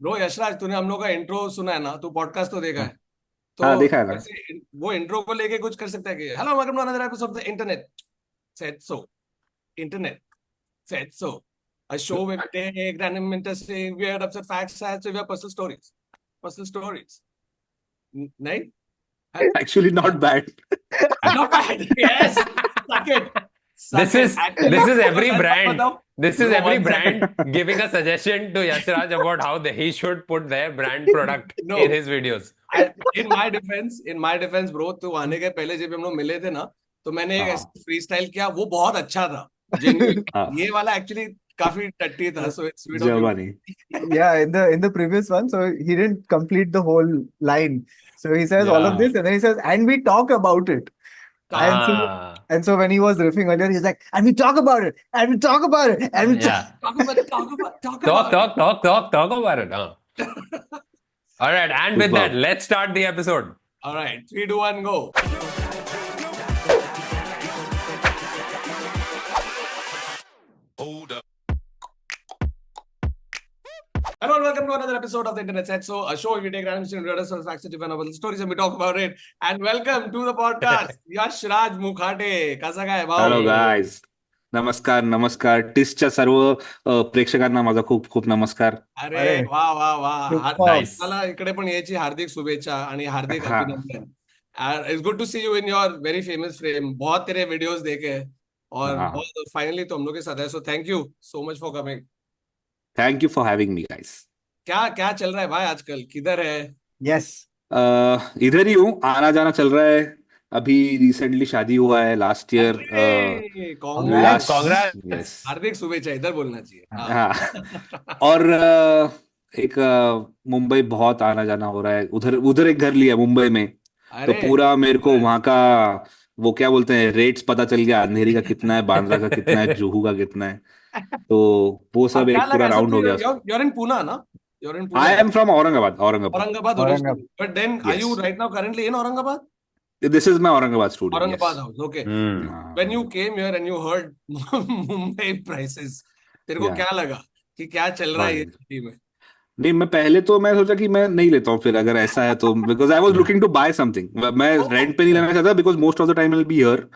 Bro Yashraj, तूने हम लोग का इंट्रो सुना है ना? तू पॉडकास्ट तो देखा हाँ है? तो हाँ, देखा है ना। वैसे वो इंट्रो को लेके कुछ कर सकता है कि hello welcome to another episode of the internet said so, internet said so, a show where we take random interesting weird upset facts and so we have personal stories. नहीं? Actually not bad. Not bad. Yes. Suck it. This Suck it. is Actually, this is देखो every सच बात brand. बताओ This is bro, every one brand second. giving a suggestion to Yashraj about how he should put their brand product in No. his videos. In my defence bro, तो आने के पहले जब हम लोग मिले थे ना, तो मैंने एक हाँ ऐसे फ्री स्टाइल किया, वो बहुत अच्छा था. जेन्युइन हाँ, ये वाला एक्चुअली काफी टट्टी था, so it's sweet of you. Germany. Yeah, in the previous one, so he didn't complete the whole line. So he says all of Yeah. this, and then he says, and we talk about it. And so Ah. and so when he was riffing earlier, he's like, and we talk about it, and we talk about it, and we talk. Yeah. Talk Talk, about talk, talk, talk, talk about it. it. All right. And with that, super. let's start the episode. All right, 3, 2, 1, go. Hello and welcome to another episode of the Internet Set. So, a show where we take random student facts and different stories and we talk about it. And welcome to the podcast, Yash Raj Mukhate. कसा काय hello भाऊ? Hey. Guys, नमस्कार नमस्कार. टिसच्या सर्व प्रेक्षकांना माझा खूप खूप नमस्कार. अरे Arey, वाह वाह वाह. superb. Nice. मला इकडे पण याची हार्दिक शुभेच्छा आणि हार्दिक हा, अभिनंदन. It's good to see you in your very famous frame. बहुत तेरे वीडियोस देखे हैं और हाँ, बहुत फाइनली तो हम लोग के साथ है. So thank you so much for coming. Thank you for having me guys. क्या क्या चल रहा है भाई आजकल? किधर है? Yes. इधर ही हूँ, आना जाना चल रहा है। अभी रिसेंटली शादी हुआ है लास्ट ईयर। अरे Oh, congrats. Last, congrats. Yes. हार्दिक शुभेच्छा इधर बोलना चाहिए. हाँ, हाँ. और एक मुंबई बहुत आना जाना हो रहा है। उधर उधर एक घर लिया मुंबई में, तो अरे पूरा मेरे को वहाँ का वो क्या बोलते हैं रेट्स पता चल गया। अंधेरी का कितना है, बांद्रा का कितना है, जुहू का कितना है। तो वो और सब क्या एक पूरा लगा ऐसा? राउंड तू हो गया। you're in Pune ना? You're in I Pune. Am from Aurangabad, Aurangabad. Aurangabad Aurangabad. originally. But then are yes, you right now currently in Aurangabad? This is my Aurangabad studio, yes. Aurangabad house. Okay. Hmm. When you came here and you heard Mumbai prices, तेरे को या, क्या लगा कि क्या चल रहा है ये सिटी में? नहीं, मैं पहले तो मैं सोचा कि मैं नहीं लेता हूँ फिर अगर ऐसा है तो, because I was looking to buy something. मैं रेंट पे नहीं लेना चाहता because most of the time will be here.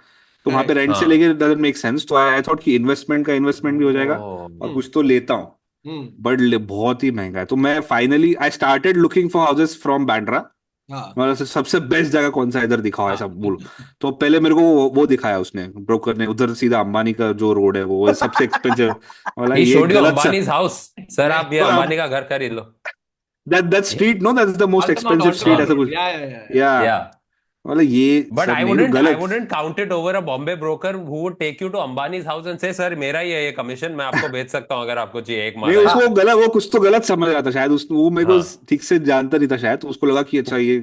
तो वहां पे करेक्ट. रेंट से हाँ. लेके डजंट मेक सेंस, तो आई थॉट कि इन्वेस्टमेंट का इन्वेस्टमेंट भी हो जाएगा Oh. और हम्म. कुछ तो लेता हूँ। हम्म. बट बहुत ही महंगा है, तो मैं finally I started looking for houses from Bandra. हाँ. मतलब सबसे बेस्ट जगह कौन सा है इधर दिखाओ हाँ. ऐसा बोलो। तो पहले मेरे को वो दिखाया उसने, ब्रोकर ने, उधर सीधा अंबानी का जो रोड है वो सबसे एक्सपेंसिव। बोला He ये showed you गलत सा। Ambani's house. सर आप ये नहीं. अंबानी का घर खरीद लो. That street, no, that's the most expensive street, Altamont ऐसा हाँ. Road. कुछ। Yeah. या, Yeah. मतलब ये But सब I नहीं तो wouldn't I गलत। wouldn't count it over a Bombay broker who would take you to Ambani's house and say, sir मेरा ही है ये कमीशन, मैं आपको बेच सकता हूँ अगर आपको चाहिए एक नहीं, माला उसको ऐसे. वो गलत, वो कुछ तो गलत समझ रहा था शायद। उसको वो मेरे को हाँ. ठीक से जानता नहीं था शायद, तो उसको लगा कि अच्छा ये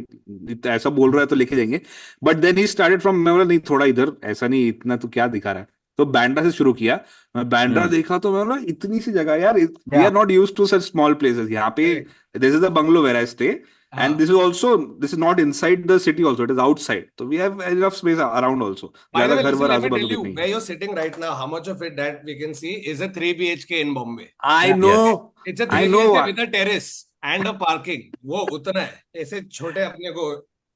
ऐसा बोल रहा है तो लेके जाएंगे। But then he started from, मैं बोला नहीं थोड़ा इधर, ऐसा नहीं इतना तो क्या दिखा रहा है। तो बैंड्रा से शुरू किया। मैं बैंड्रा हम्म. देखा तो मैं बोला इतनी सी जगह यार, we are Yeah. Not used to such small places यहाँ पे। Correct. This is the bungalow where I stay, and हाँ. this is also, this is not inside the city also, it is outside, so we have enough space around also, By the ज्यादा way, घर listen, वर let me आजू tell बाजू भी you नहीं where you're sitting right now. How much of it that we can see is a 3 BHK in Bombay. है। I Yeah. No, Yes. It's a I 3 no, BHK with a terrace and a parking. वो उतना है. ऐसे छोटे अपने को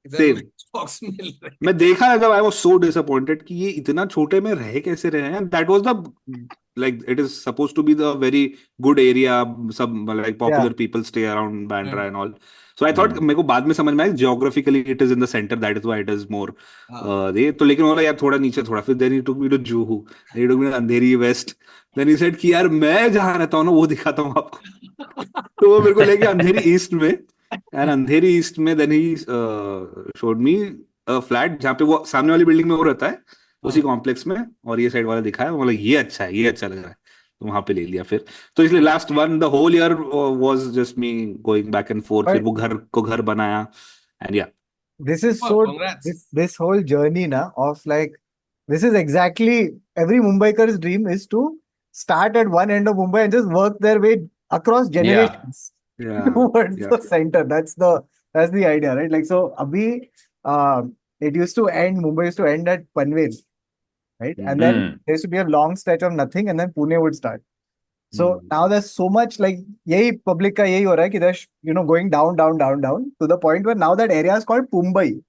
इधर same. Box मिल रहे हैं. मैं देखा ना, जब आई वाज सो डिसअपॉइंटेड कि ये इतना छोटे में रह कैसे रहे हैं। That was the, like it is suppose to be the very good area, सब like Yeah. Popular people stay around Bandra Right. And all. So I thought, hmm. मेरे को बाद में समझ में आया geographically it is in the centre, that is why it is more हाँ. ये तो। लेकिन बोला यार थोड़ा नीचे थोड़ा, फिर then he took me to Juhu, then he took me to Andheri West. Then he said कि यार मैं जहां रहता हूँ ना वो दिखाता हूँ आपको। तो वो मेरे को लेके अंधेरी ईस्ट में, एंड अंधेरी ईस्ट में then he showed me flat जहाँ पे वो सामने वाली बिल्डिंग में वो रहता है, उसी हाँ. कॉम्प्लेक्स में। और ये साइड वाला दिखाया, मतलब ये अच्छा है, ये अच्छा लग रहा है, तो वहां पे ले लिया फिर। तो इसलिए last one the whole year was just me going back and forth. फिर But वो घर को घर बनाया, एंड या। this is Oh, so congrats. this whole journey na of like this is exactly every Mumbaiker's dream is to start at one end of Mumbai and just work their way across Yeah. generations या, towards या, the center. That's the idea, right? Like so, abhi, it used to end. Mumbai used to end at Panvel, right? And then Hmm. there used to be a long stretch of nothing, and then Pune would start. So now there's so much like यही public का यही हो रहा है कि they're going down, down, down, down to the point where now that area is called Mumbai.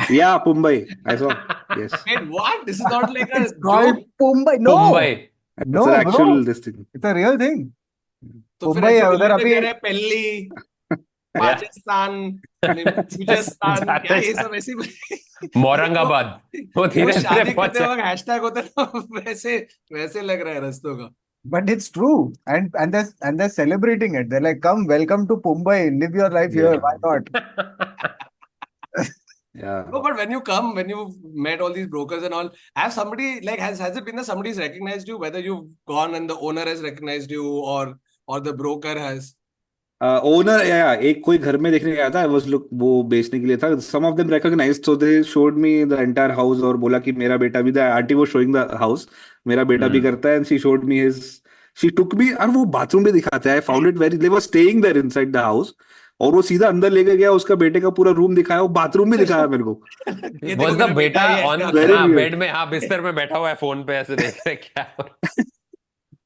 Yeah, Mumbai. I saw. Yes. Wait, what? This is not like a It's called joke. Mumbai. No, Mumbai It's no, an bro. actual this thing. It's a real thing. तो फिर Mumbai ऐसे है उधर दिल्ली में अभी कह रहे हैं पेल्ली, राजस्थान, बलूचिस्तान, क्या ये सब ऐसी औरंगाबाद वो वो धीरे धीरे शादी पहुंच करते वक्त हैशटैग होता है ना, वैसे वैसे लग रहा है रस्तों का. but it's true and they're celebrating it. They're like, come, welcome to Mumbai, live your life here. Yeah. Why not? Yeah. No, but when you come, when you've met all these brokers and all, have somebody like has it been that somebody's recognized you, whether you've gone and the owner has recognized you or the broker has? Owner या एक कोई घर में देखने गया था, I was look वो बेचने के लिए था. Some of them recognized, so they showed me the entire house और बोला कि मेरा बेटा भी, the auntie was showing the house, मेरा बेटा भी करता है, and she showed me his, she took me, और वो बाथरूम भी दिखाता है. I found it very, they were staying there inside the house, और वो सीधा अंदर लेके गया, उसका बेटे का पूरा रूम दिखाया, वो बाथरूम भी दिखाया मेरे को. ये देखो Was the मेरा बेटा ये on ऐसा Very हाँ weird. बेड में हाँ बिस्तर में बैठा हुआ है फोन पे ऐसे देख रहे क्या हो रहा है।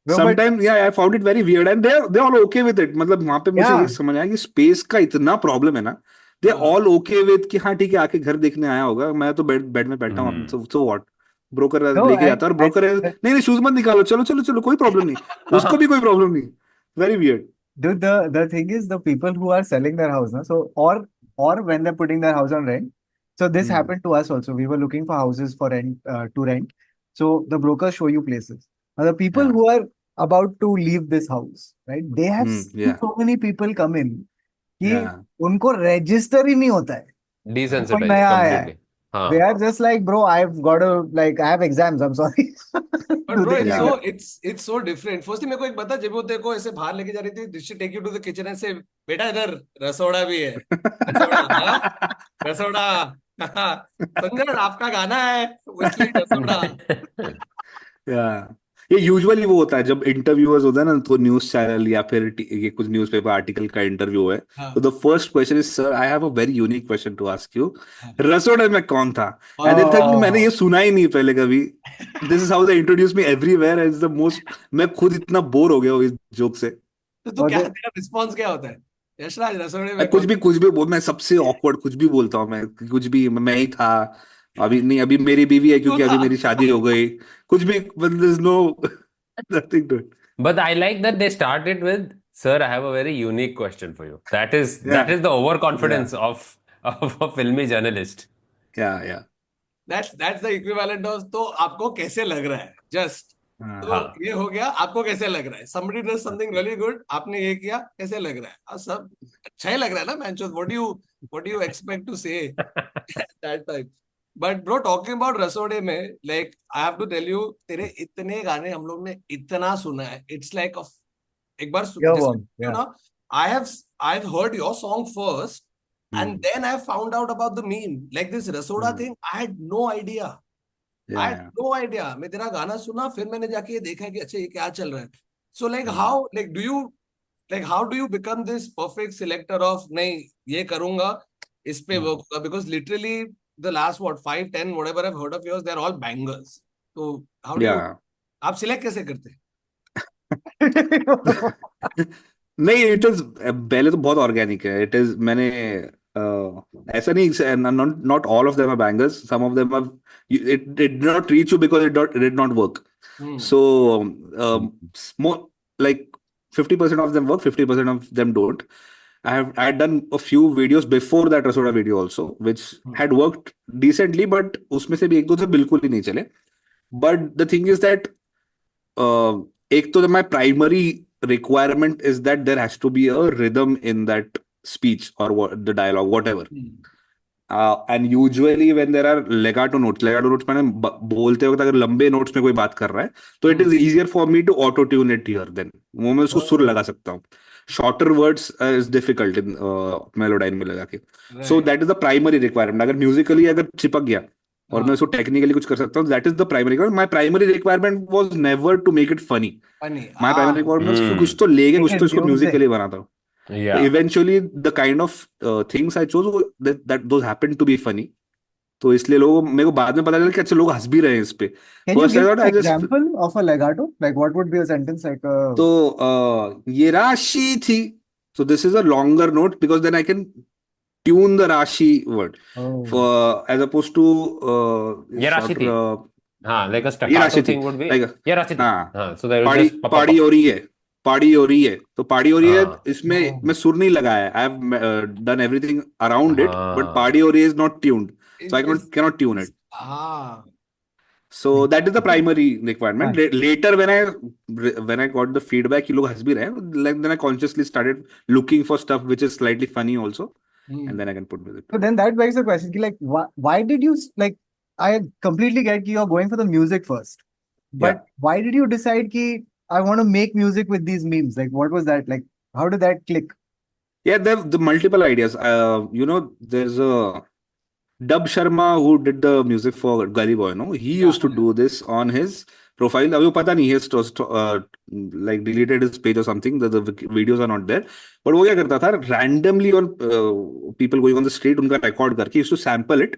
No, but Sometimes yeah, I found it very weird, and they're all okay with it. मतलब वहां पे मुझे Yeah. ये समझ आया कि स्पेस का इतना प्रॉब्लम है ना, they're हाँ. all okay with कि हाँ ठीक है, आके घर देखने आया होगा, मैं तो बेड में बैठा हूँ, so what, ब्रोकर no, लेके जाता है, और ब्रोकर नहीं नहीं शूज मत निकालो, चलो चलो चलो, कोई प्रॉब्लम नहीं, उसको भी कोई प्रॉब्लम नहीं. Very weird. dude, the thing is the people who are selling their house, na, so or when they're putting their house on rent. So this happened to us also. We were looking for houses for rent to rent. So the brokers show you places. Now the people Yeah. who are about to leave this house, right? They have seen Yeah. so many people come in कि Yeah. उनको register ही नहीं होता है. कोई Desensitized नया आया है. completely हाँ They are just like, bro, I've got to like I have exams. I'm sorry. But Do bro, they it's need so it's so different. Firstly, मेरे को एक बता, जब वो तेरे को ऐसे बाहर लेके जा रही थी, did she take you to the kitchen and say, बेटा इधर रसोड़ा भी है, रसोड़ा, हाँ? रसोड़ा, हाँ, संजय आपका गाना है, इसलिए रसोड़ा. Yeah. ये यूजुअली वो होता है जब इंटरव्यूअर्स होता है ना, तो न्यूज चैनल या फिर ये कुछ न्यूज़पेपर आर्टिकल का इंटरव्यू है, हाँ. तो the first question is, sir I have a very unique question to ask you, हाँ. रसोड़े में कौन था? एंड इन फैक्ट मैंने ये सुना ही नहीं पहले कभी. This is how they introduce me everywhere, is the most, मैं खुद इतना बोर हो गया हूँ इस जोक से. तो तू और क्या, जो- तेरा रिस्पॉन्स क्या होता है? यशराज रसोड़े में कुछ भी बोल, मैं सबसे ऑकवर्ड कुछ भी बोलता हूँ, मैं कुछ भी, मैं ही था, अभी नहीं, अभी मेरी बीवी है क्योंकि अभी मेरी शादी हो गई, कुछ भी, there is no nothing to it. But I like that they started with, "Sir, I have a very unique question for you." That is Yeah. the overconfidence of a filmy journalist. या that's the equivalent of, तो आपको कैसे लग रहा है? Just तो हाँ. ये हो गया, आपको कैसे लग रहा है? Somebody does something really good, आपने ये किया, कैसे लग रहा है? और सब अच्छा ही लग रहा है ना, man. So what do you expect to say that time? But bro, talking about रसोड़े में, like I have to tell you, तेरे इतने गाने हम लोग ने इतना सुना है. It's like एक बार Earworm, you yeah. know, I've heard your song first, and then I found out about the meme. Like this Rasoda thing, I had no idea. I had no idea. मैं तेरा गाना सुना, फिर मैंने जाके ये देखा कि अच्छा ये क्या चल रहा है. So like how do you become this perfect selector of नहीं ये करूंगा, इस पे work होगा? Because literally the last 5, 10 whatever I've heard of yours, they're all bangers. So how do you, आप select कैसे करते हैं? नहीं, इट इज, पहले तो बहुत ऑर्गेनिक है. इट इज, मैंने ऐसा नहीं, not all of them are bangers, some of them are, it did not reach you because it did not work. So more like 50% of them work, 50% of them don't. I had done a few videos before that Rasoda video also, which had worked decently, but उसमें से भी एक दो थे बिल्कुल ही नहीं चले. But the thing is that एक तो my primary requirement is that there has to be a rhythm in that speech or the dialogue, whatever. And usually when there are legato notes मैंने बोलते वक्त अगर लंबे नोट्स में कोई बात कर रहा है, तो it is easier for me to auto tune it here. Then वो मैं उसको सुर लगा सकता हूँ. Shorter words is difficult in melodyne में लगा के. So that is the primary requirement. अगर musically अगर चिपक गया और मैं उसको technically कुछ कर सकता हूँ, that is the primary requirement. My primary requirement was never to make it funny. My primary requirement was कुछ तो लेके कुछ तो इसको musically बनाता हूँ. Yeah. Eventually the kind of things I chose, that those happened to be funny. तो इसलिए लोगों मेरे को बाद में पता चला कि अच्छा लोग हंस भी रहे हैं इस पे. Can you first I give thought an I just. example of a legato? Like what would be a sentence like तो ये राशि थी. So this is a longer note because then I can tune the Rashi word oh for as opposed to ये राशि shorter थी. हाँ, like a ये staccato राशि थी thing would be like ये राशि थी. हाँ हाँ, so there was पाड़ी just pop pop पाड़ी pop. हो रही है. पाड़ी हो रही है तो पाड़ी हो रही है हाँ इसमें oh मैं सुर नहीं लगाया. आई have done everything around it but हाँ पाड़ी हो रही है is not tuned. So I It's cannot tune it. ah. So that is the primary requirement. हाँ. Later when I got the feedback कि लोग हंस भी रहे हैं, like then I consciously started looking for stuff which is slightly funny also, and then I can put with it. So then that begs the question, ki like, why did you like? I completely get कि you're going for the music first, Yeah. but why did you decide कि I want to make music with these memes? Like, what was that? Like, how did that click? Yeah, there the multiple ideas. There's a Dub Sharma who did the music for Gully Boy. No, he Yeah, used to do this on his profile. अभी वो पता नहीं है like deleted his page or something. The videos are not there. But वो क्या करता था? Randomly on people going on the street उनका record करके he used to sample it.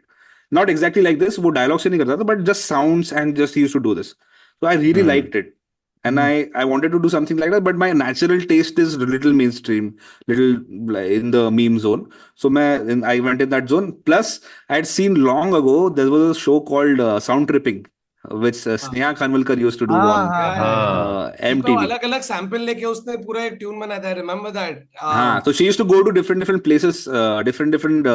Not exactly like this. वो dialogue से नहीं करता था, but just sounds and just he used to do this. So I really Hmm. liked it. And I wanted to do something like that, but my natural taste is a little mainstream, little like, in the meme zone. So I went in that zone. Plus, I had seen long ago there was a show called Sound Tripping, which Sneha Kanwalkar used to do on yeah, हाँ जिसमें वो MTV. अलग अलग sample लेके उसने पूरा एक tune बनाया था. Remember that? हाँ, so she used to go to different places, different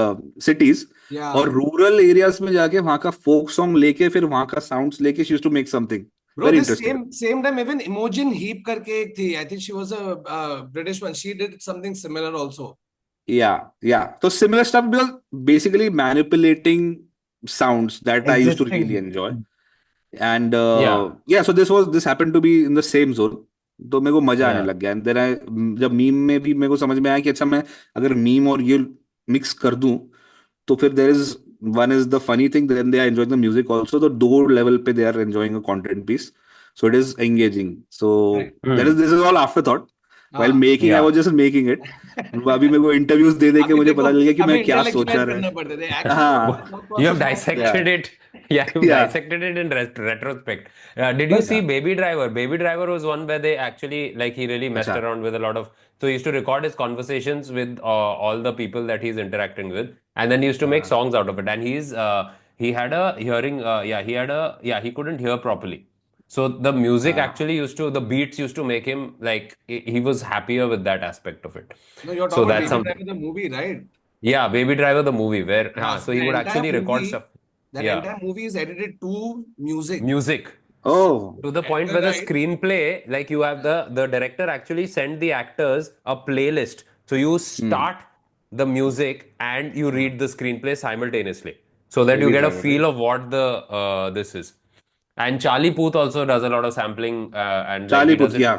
cities, या और rural areas में जाके वहाँ का folk song लेके फिर वहाँ का sounds लेके she used to make something bro, very this interesting. Same time even Imogen Heap करके एक थी. I think she was a British one. She did something similar also. Yeah. So similar stuff because basically manipulating sounds that I used to really Existing. enjoy. And yeah yeah, so this happened to be in the same zone. तो मेरे को मजा आने yeah लग गया. And then जब meme में भी मेरे को समझ में आया कि अच्छा मैं अगर मीम और ये मिक्स कर दूं तो फिर there is one is the funny thing, then they are enjoying the music also. तो दो level पे they are enjoying a content piece. So it is engaging. So right. Hmm. this is all afterthought. While हाँ, making, I yeah was just making it. अभी मेरे को interviews दे दे के अभी मुझे देखो, पता चल गया कि अभी मैं क्या इंटेलेक्चुअलाइज सोचा रहा करना है. पड़ता है. एक्चुअली हाँ. you have process of dissected it. Yeah, you've Yeah. dissected it in retrospect. Did you But see Baby Driver? Baby Driver was one where they actually, like, he really messed अच्छा. around with a lot of. So he used to record his conversations with all the people that he's interacting with, and then he used to make हाँ. songs out of it. And he had a hearing. He couldn't hear properly. So the music हाँ. actually the beats used to make him like he was happier with that aspect of it. No, you're So talking about that's Baby something. Driver, the movie, right? Yeah, Baby Driver, the movie, where Yeah, so so he the would entire actually record movie, stuff. that Yeah, entire movie is edited to music. music Oh. to the point Edgar where the Wright. screenplay, like you have the director actually sent the actors a playlist. So you Hmm. start the music and you read the screenplay simultaneously, so that you Baby get a Driver, right? feel of what the this is. And Charlie Puth also does a lot of sampling, and like he Charlie does Puth, it yeah.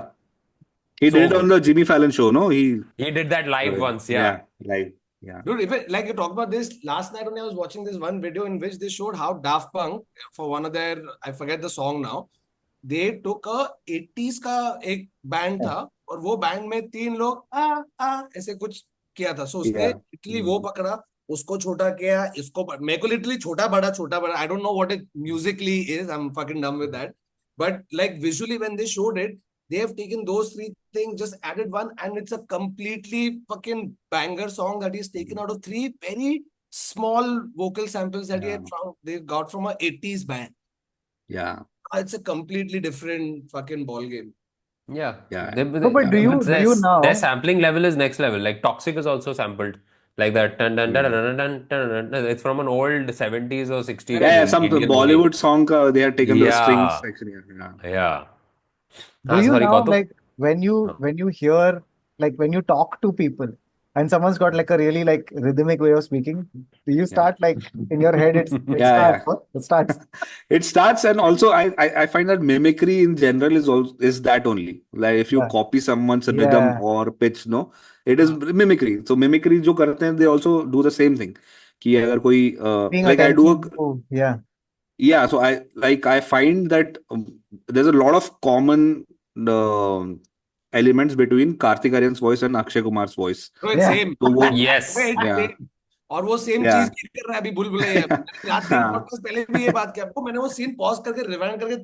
He so did it on good. the Jimmy Fallon show, no? He did that live once, yeah. Yeah, like, yeah. Dude, even like you talk about this last night when I was watching this one video in which they showed how Daft Punk, for one of their, I forget the song now, they took a 80s का एक band था और वो band में तीन लोग आ ऐसे कुछ किया था. सो उसने Yeah. लिटरली वो पकड़ा, उसको छोटा किया, इसको मेरे को लिटरली छोटा बड़ा. I don't know what it musically is. I am fucking dumb with that. But like visually when they showed it, they have taken those three things, just added one, and it's a completely fucking banger song that is taken out of three very small vocal samples that Yeah. they got from a 80s band. Yeah. It's a completely different fucking ball game. Yeah. Yeah. no, but do you Their now? sampling level is next level. Like Toxic is also sampled. Like that. Dun, dun, dun, dun, dun, dun, dun. It's from an old 70s or 60s Yeah, some Indian Bollywood movie. song, they had taken the strings Yeah. section. Yeah. Yeah. Do you Sorry, now Kautuk. like when you hear like when you talk to people and someone's got like a really like rhythmic way of speaking, do you start like in your head it Yeah, starts? yeah. What? It starts. It starts, and also I find that mimicry in general is that only. Like if you Yeah. copy someone's Yeah. rhythm or pitch, no, it is mimicry. So mimicry जो करते हैं, they also do the same thing. कि अगर कोई Paying like I do a attention to yeah, so I find that there's a lot of common elements between Karthik Aaryan's voice and Akshay Kumar's voice. So it's yeah. same. तो वो Yes. Wait, yeah. same. और वो same Yeah. चीज कर रहा है अभी भूल-भुलैया में। मैंने आज 3 हाँ पॉडकास्ट पहले भी ये बात की आपको, मैंने वो सीन पॉज करके रिवाइंड करके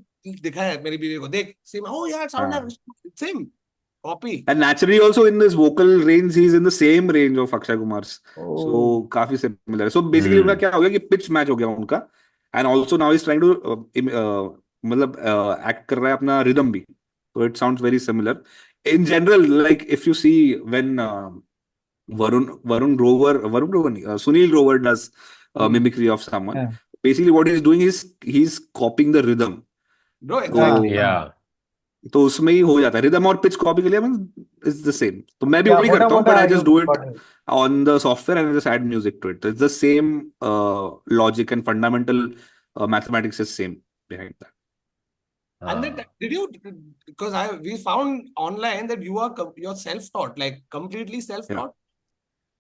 दिखाया है मेरी बीवी को, देख सेम, ओ यार साउंड हाँ same copy. And naturally, also in this vocal range, he's in the same range of Akshay Kumar's. So Oh. काफी similar. So basically उनका क्या हो गया कि pitch match हो गया उनका. And also now he's trying to मतलब act कर रहा है अपना rhythm भी. So it sounds very similar. In general, like if you see when Varun Grover, नहीं, Sunil Grover does mimicry of someone. Yeah. Basically, what he's doing is he's copying the rhythm. Bro तो exactly. Yeah. तो उसमें ही हो जाता है rhythm और pitch copy के लिए इज द सेम तो मैं भी Yeah, वही मोटा करता हूँ मोटा but I you just do it got it. On the software and just add music to it it's the same logic and fundamental mathematics is same behind that And then did you, because we found online that you're self-taught, like completely yeah self-taught.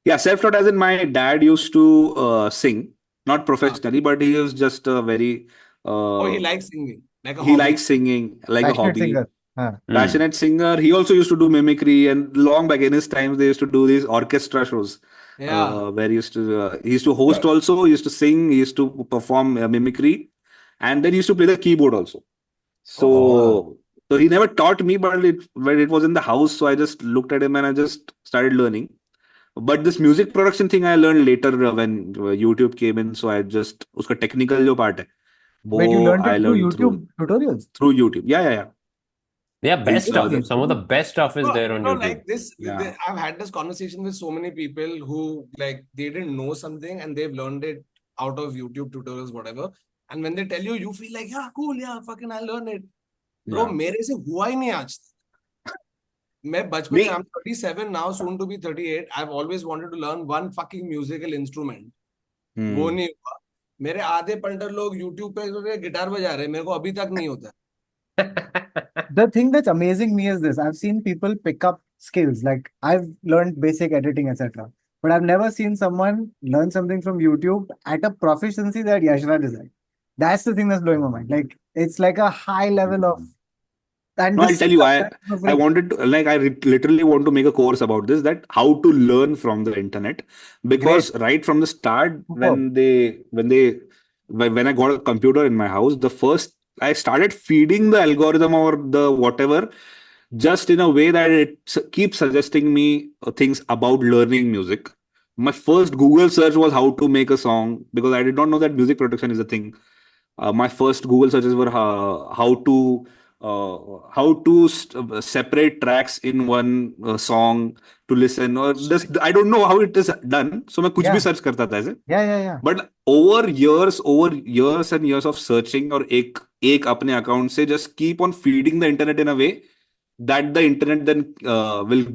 yeah self taught as in my dad used to sing not हाँ. professionally but he was just a very Oh, he uh, likes singing like a he hobby. likes singing like a Passionate hobby singer. Huh. passionate singer he also used to do mimicry and long back in his times they used to do these orchestra shows Yeah. where he used to host also he used to sing he used to perform mimicry and then he used to play the keyboard also so Oh. so he never taught me but it was in the house so I just looked at him and I just started learning but this music production thing I learned later when YouTube came in so I just uska technical jo part hai Wait, you wo learned I it through learned YouTube tutorials? through YouTube yeah Yeah, best it's You know, stuff. Some of the best stuff is there on YouTube. like this, yeah I've had this conversation with so many people who like they didn't know something and they've learned it out of YouTube tutorials, whatever. And when they tell you, you feel like, yeah, cool, yeah, fucking I'll learn it. Bro, yeah मेरे से हुआ ही नहीं आज तक। मैं बचपन में, नहीं I'm 37 now, soon to be 38. I've always wanted to learn one fucking musical instrument. वो hmm नहीं हुआ। मेरे आधे पंटर लोग YouTube पे गिटार बजा रहे हैं, मेरे को अभी तक नहीं होता। The thing that's amazing me is this. I've seen people pick up skills. Like I've learned basic editing, etc. But I've never seen someone learn something from YouTube at a proficiency that Yashraj is at. That's the thing that's blowing my mind. Like it's like a high level of and No, I'll this tell you, for I free. wanted to, like, literally want to make a course about this, that how to learn from the internet. Great. Because right from the start, Superb. when I got a computer in my house, I started feeding the algorithm or the whatever, just in a way that it keeps suggesting me things about learning music. My first Google search was how to make a song because I did not know that music production is a thing. My first Google searches were separate tracks in one song to listen or just I don't know how it is done. So मैं कुछ भी Yeah. search करता था ऐसे. Yeah. But over years and years of searching और एक अपने account से just keep on feeding the internet in a way that the internet then will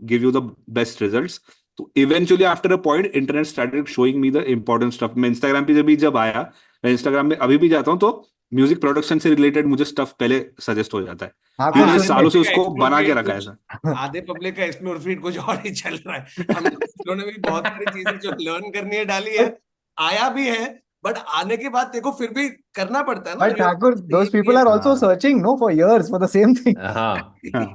give you the best results. So eventually after a point internet started showing me the important stuff. मैं Instagram पे जब आया मैं Instagram में अभी भी जाता हूँ तो म्यूजिक प्रोडक्शन से रिलेटेड मुझे स्टफ पहले सजेस्ट हो जाता है हाँ, क्योंकि मैंने कुछ सालों से पब्लिक का उसको एक्सप्लोर बना के फीड रखा है कुछ, ऐसा. आधे पब्लिक का एक्सप्लोर फीड कुछ और ही चल रहा है। हम लोगों ने भी बहुत सारी चीजें जो लर्न करनी है डाली है, आया भी है, बट आने के बाद देखो फिर भी करना पड़ता है ना। But Thakur, those people are also searching, no, for years for the same thing. Uh-huh. हाँ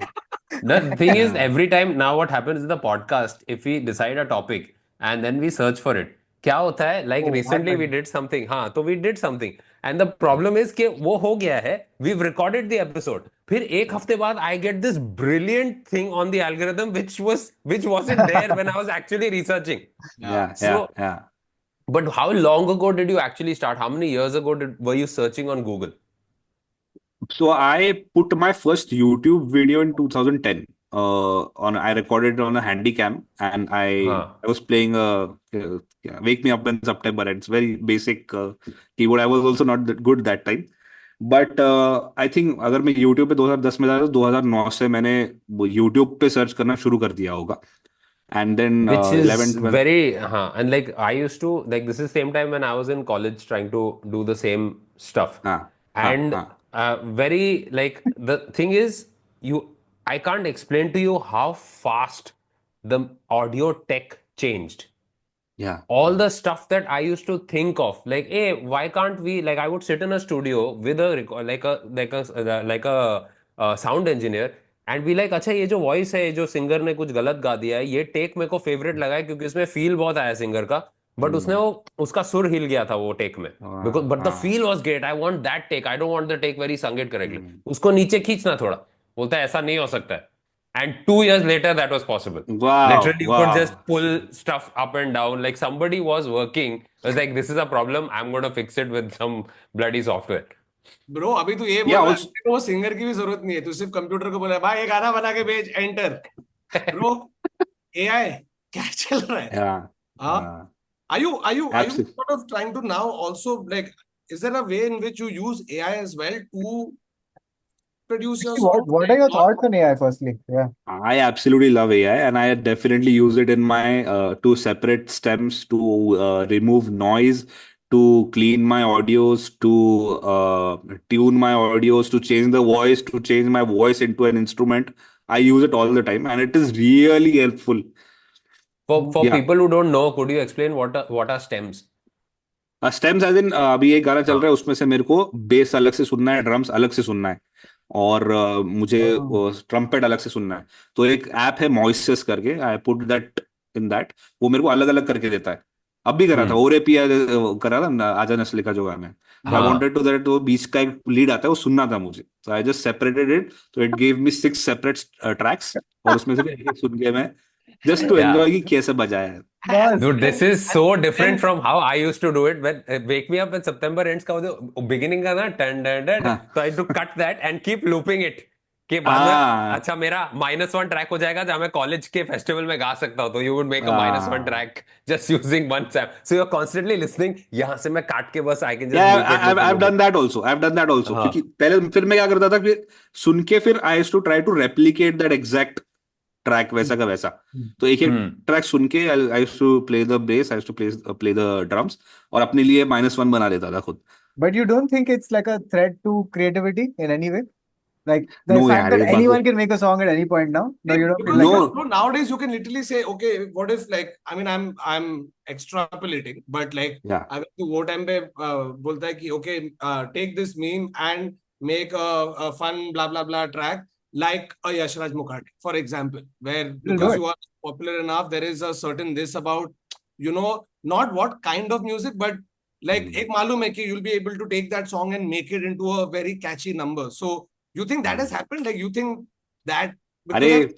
The thing is, हाँ every time now what happens in the podcast, if we decide a topic and then we search for it, क्या होता है? Like Oh, recently we did something, हाँ, तो we did something, and the problem is कि वो हो गया है, we've recorded the episode. फिर एक हफ्ते बाद I get this brilliant thing on the algorithm which wasn't there when I was actually researching. So, yeah. but how long ago did you actually start? How many years ago were you searching on Google? So I put my first YouTube video in 2010. I recorded it on a Handycam, and हाँ. I was playing Wake Me Up When September. It's very basic keyboard. I was also not that good that time. But I think अगर मैं YouTube पे 2010 में था तो 2009 से मैंने वो YouTube पे सर्च करना शुरू कर दिया होगा. And then Which is 11, 12. very, and like I used to, like this is same time when I was in college trying to do the same stuff. हाँ And हाँ very, like the thing is, I can't explain to you how fast the audio tech changed. yeah All the stuff that I used to think of, like, hey, why can't we, like, I would sit in a studio with a sound engineer and be like, अच्छा ये जो voice है, ये जो singer ने कुछ गलत गा दिया है, ये टेक मेरे को फेवरेट लगा है क्योंकि इसमें फील बहुत आया सिंगर का, बट उसने वो उसका सुर हिल गया था वो टेक में, बिकॉज बट द हाँ feel was great, I want that take, I don't want the take very sung it correctly, hmm, उसको नीचे खींचना थोड़ा, बोलता है ऐसा नहीं हो सकता है, and 2 years later that was possible. वाह Literally you could वाह just pull stuff up and down, like somebody was working, it was like this is a problem, I'm going to fix it with some bloody software. Bro अभी तू ये या बोल रहा है also तेरे को वो सिंगर की भी जरूरत नहीं है, तू सिर्फ कंप्यूटर को बोला भाई ये गाना बना के भेज, एंटर। ब्रो एआई क्या चल रहा है? या हाँ, are you absolutely sort of trying to now also like, is there a way in which you use AI as well to produce your Actually, song what are and your not? thoughts on AI firstly? Yeah. I absolutely love AI, and I definitely use it in my two separate stems to remove noise, to clean my audios, to tune my audios, to change the voice, to change my voice into an instrument. I use it all the time, and it is really helpful. For Yeah. people who don't know, could you explain what are stems? Stems as in अभी एक गाना चल हाँ. रहा है, उसमें से मेरे को बेस अलग से सुनना है, ड्रम्स अलग से सुनना है, और मुझे Oh. ट्रम्पेट अलग से सुनना है। तो एक ऐप है मॉइसेस करके, I put that in that, वो मेरे को अलग अलग करके देता है। अब भी करा था, हम्म. ओरे पिया करा था ना, आजा नस्ले का जो गाना है। तो आई हाँ. वांटेड टू दैट, वो बीच का एक लीड आता है वो सुनना था मुझे, तो आई जस्ट सेपरेटेड इट, तो it gave me 6 separate tracks, और उसमें से भी एक एक सुन के मैं जस्ट टू Yeah. एंजॉय कि कैसे बजाया है। Nice. Dude, this is so different And from how I used to do it when Wake Me Up When September Ends का वो जो beginning का ना टन टन टन, हाँ तो I had to cut that and keep looping it, कि बाद में हाँ अच्छा मेरा -1 ट्रैक हो जाएगा जहाँ मैं कॉलेज के फेस्टिवल में गा सकता हूँ, तो you would make a -1 हाँ track just using one sam, so you're constantly listening, यहाँ से मैं काट के बस I can just Yeah, loop it, loop it, I've loop done it. that also. I've done that also. क्योंकि हाँ. पहले फिर मैं क्या करता था, फिर सुन के फिर I used to try to replicate that exact track वैसा का वैसा। तो एक एक हम्म. ट्रैक सुन के I used to play the bass, I used to play the drums, और अपने लिए -1 बना लेता था खुद। But you don't think it's like a threat to creativity in any way? Like the no fact यार, that एक बात anyone can make a song at any point now? No, you don't feel because like no that? no, nowadays you can literally say, okay, what if like, I mean, I'm extrapolating, but like या अगर तू वो time पे बोलता है कि okay, take this meme and make a fun blah blah blah track like a Yashraj Mukherjee, for example, where You'll do because it. you are popular enough, there is a certain this about, you know, not what kind of music, but like एक मालूम है कि you'll be able to take that song and make it into a very catchy number. So you think that has happened? Like you think that अरे because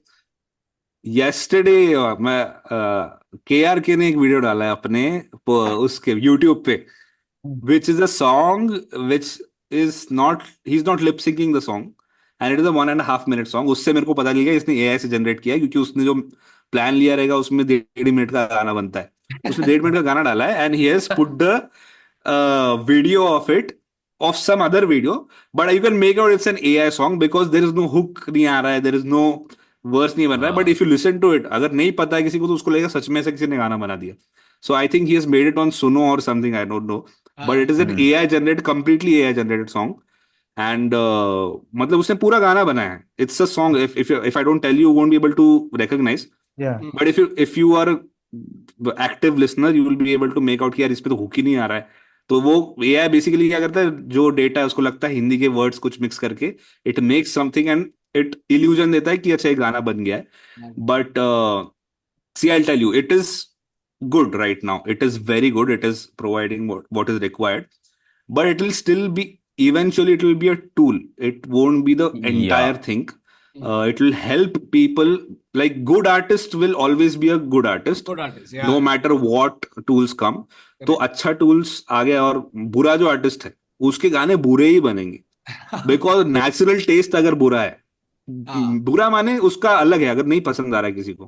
yesterday मैं KRK ने एक video डाला है अपने उसके YouTube पे, which is a song which is not, he's not lip syncing the song, and it is a 1.5 minute song। उससे मेरे को पता चल गया इसने AI से जनरेट किया है, क्योंकि उसने जो प्लान लिया रहेगा उसमें 1.5 मिनट का गाना बनता है, उसने 1.5 मिनट का गाना डाला है, and he has put the video of it, of some other video, but you can make out it's an AI song, because there is no hook नहीं आ रहा है, देर इज नो वर्स नहीं बन रहा है, बट हाँ. If you listen to it, अगर नहीं पता है किसी को, तो उसको लगेगा सच में से किसी ने गाना बना दिया। So I think he has made it on Suno or something, I don't know, but it is an hmm. AI generate, completely AI generated song, and मतलब उसने पूरा गाना बनाया है। It's a song, if I don't tell you, you won't be able to recognize, Yeah. but if you are active listener, you will be able to make out कि यार इस पे तो हुक ही नहीं आ रहा है। तो वो AI बेसिकली क्या करता है, जो डेटा है उसको लगता है हिंदी के वर्ड्स कुछ मिक्स करके, it makes something, and it illusion देता है कि अच्छा ये गाना बन गया है। But see, I'll tell you, it is good right now. It is very good. It is providing what is required, but it will still be, eventually it will be a tool. It won't be the entire Yeah. thing. It will help people. Like, good artist will always be a good artist, good artist, no yeah, matter what tools come. तो अच्छा tools आ गया, और बुरा जो artist है उसके गाने बुरे ही बनेंगे, बिकॉज नेचुरल टेस्ट अगर बुरा है, हाँ, बुरा माने उसका अलग है, अगर नहीं पसंद आ रहा है किसी को,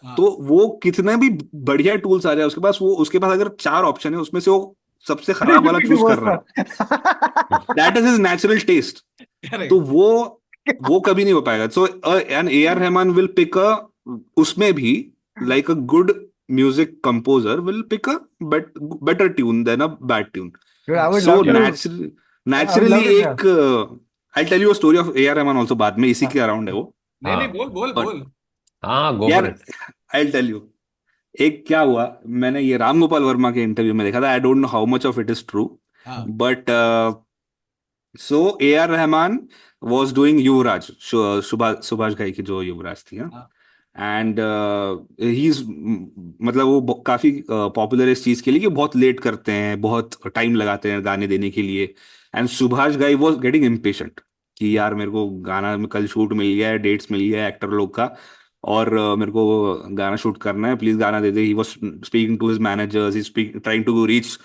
तो हाँ, वो कितने भी बढ़िया टूल्स आ जाए उसके पास, वो उसके पास अगर 4 ऑप्शन है उसमें से वो सबसे खराब वाला Pick the चूज कर worst रहा one. है, that is his natural taste. correct, तो वो कभी नहीं हो पाएगा। So an AR Rahman will pick a, उसमें भी, like a good music composer will pick a better tune than a bad tune. Dude, I would so love to. I would naturally love to. Yeah. एक, I tell you a story of AR Rahman also, बाद में इसी हाँ. के around है वो। नहीं हाँ. बोल बोल बट बोल, हाँ, go for यार, it. आई टेल यू, एक क्या हुआ, मैंने ये राम गोपाल वर्मा के इंटरव्यू में देखा था, I don't know how much of it is true, हाँ, but so AR Rahman was doing Yuvvraaj, Subhash Ghai की जो युवराज थी, हाँ? हाँ, एंड ही इज मतलब वो काफी पॉपुलर है इस चीज के लिए कि बहुत लेट करते हैं, बहुत टाइम लगाते हैं गाने देने के लिए। एंड सुभाष घाई वॉज गेटिंग इम्पेशेंट कि यार मेरे को गाना में कल शूट मिल गया है, डेट्स मिल गया है एक्टर लोग का, और मेरे को गाना शूट करना है, प्लीज गाना दे दे। He was speaking to his managers, he speak trying to reach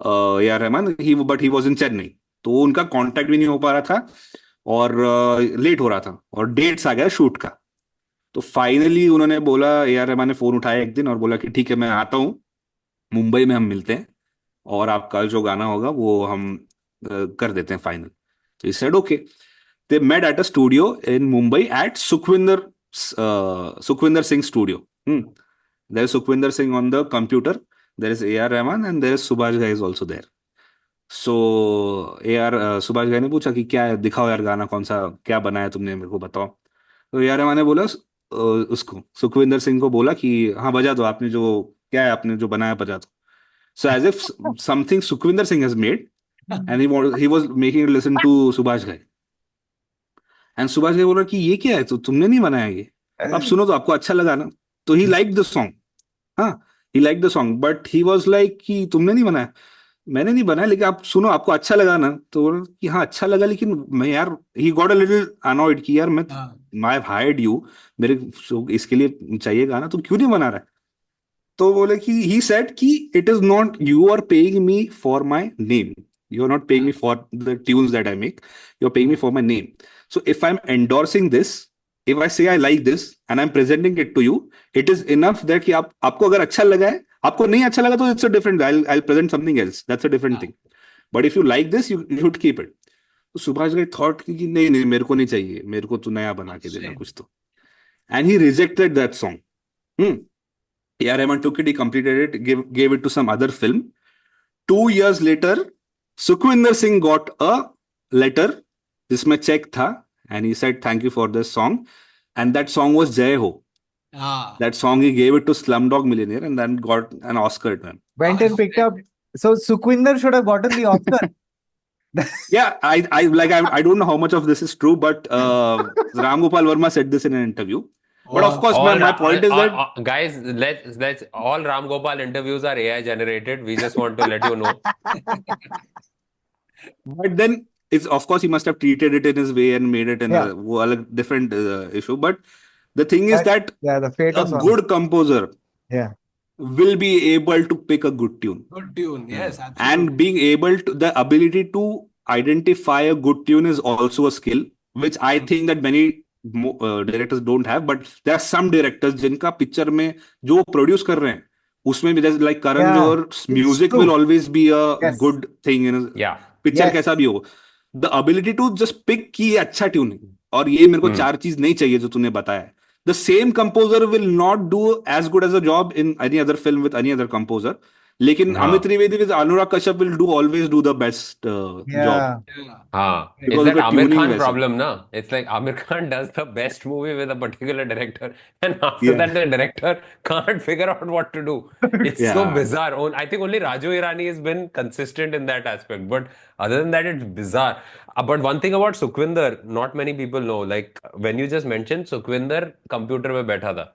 A R Rahman, he but he was in Chennai, तो उनका कांटेक्ट भी नहीं हो पा रहा था, और लेट हो रहा था, और डेट्स आ गया शूट का। तो फाइनली उन्होंने बोला, ए आर रहमान ने फोन उठाया एक दिन और बोला कि ठीक है मैं आता हूँ, मुंबई में हम मिलते हैं, और आपका जो गाना होगा वो हम कर देते हैं फाइनल। तो he said okay. They met at a studio in Mumbai at Sukhwinder Singh studio. There is Sukhwinder Singh on the computer, there is A R Rahman, and there is Subhash Ghai is also there. So A R Subhash Ghai ने पूछा कि क्या है, दिखाओ यार गाना कौन सा, क्या बनाया तुमने, मेरे को बताओ। तो ए आर रहमान ने बोला उसको, सुखविंदर सिंह को बोला कि हाँ बजा दो, आपने जो क्या है आपने जो बनाया बजा दो। So as if something Sukhwinder Singh has made, and he was making it listen to Subhash Ghai. And Subhash घाई बोल रहा कि ये क्या है, तो तुमने नहीं बनाया ये, आप सुनो तो आपको अच्छा लगा ना। तो ही लाइक द सॉन्ग, हाँ, he like the song, but he was like कि तुमने नहीं बनाया। मैंने नहीं बनाया, लेकिन आप सुनो आपको अच्छा लगा ना। तो बोला कि हाँ अच्छा लगा, लेकिन मैं यार, he got a little annoyed कि यार मैं हाँ आई हायर्ड यू, मेरे इसके लिए चाहिए गाना, तुम क्यों नहीं बना रहा है। तो बोले कि ही सेड कि it is not, you are paying me for my name, you are not paying me for the tunes that I make, you are paying me for my name. So if I am endorsing this, if I say I like this and I am presenting it to you, it is enough that कि आप, आपको अगर अच्छा लगा है, आपको नहीं अच्छा लगा तो it's a different, I present something else, that's a different thing, but if you like this you should keep it. तो सुभाष घई थॉट कि नहीं नहीं मेरे को नहीं चाहिए, मेरे को तू नया बना के देना shit. कुछ तो। And he rejected that song. A.R. Rahman took it, he completed it, gave it to some other film. 2 years later, Sukhwinder Singh got a letter, जिसमें चेक था, and he said thank you for this song, and that song was Jai Ho. हाँ That song he gave it to Slumdog Millionaire, and then got an Oscar it won. Went and picked up. So Sukhwinder should have gotten the Oscar. Yeah, I don't know how much of this is true, but Ram Gopal Verma said this in an interview. But of Wow. course, my point is that Guys, let's all Ram Gopal interviews are AI generated. We just want to let you know. But then, it's of course he must have treated it in his way and made it in Yeah. a different issue. But the thing is that Yeah, the fate a of song. good composer Yeah. will be able to pick a good tune, Good tune. Yes, and absolutely. being able to, the ability to identify a good tune is also a skill, which I think that many directors don't have. But there are some directors जिनका picture में जो produce कर रहे हैं उसमें भी, like Karan Yeah, Johar, music will true. always be a Yes. good thing in a Yeah. Picture Yes. कैसा भी हो। The ability to just pick की ये अच्छा ट्यून है, और ये मेरे को चार चीज नहीं चाहिए जो तूने बताया है। The same composer will not do as good as a job in any other film with any other composer, लेकिन हाँ। Amit Trivedi with Anurag Kashyap will do always do the best job, Yeah. Yeah. हाँ, it's because that उसका Amir tuning Khan वैसा है। problem, na? It's like Amir Khan does the best movie with a particular director, and after Yeah. that the director can't figure out what to do. It's so Yeah. bizarre. I think only Raju Irani has been consistent in that aspect, but other than that, it's bizarre. But one thing about Sukhwinder, not many people know. Like when you just mentioned Sukhwinder, computer में बैठा था.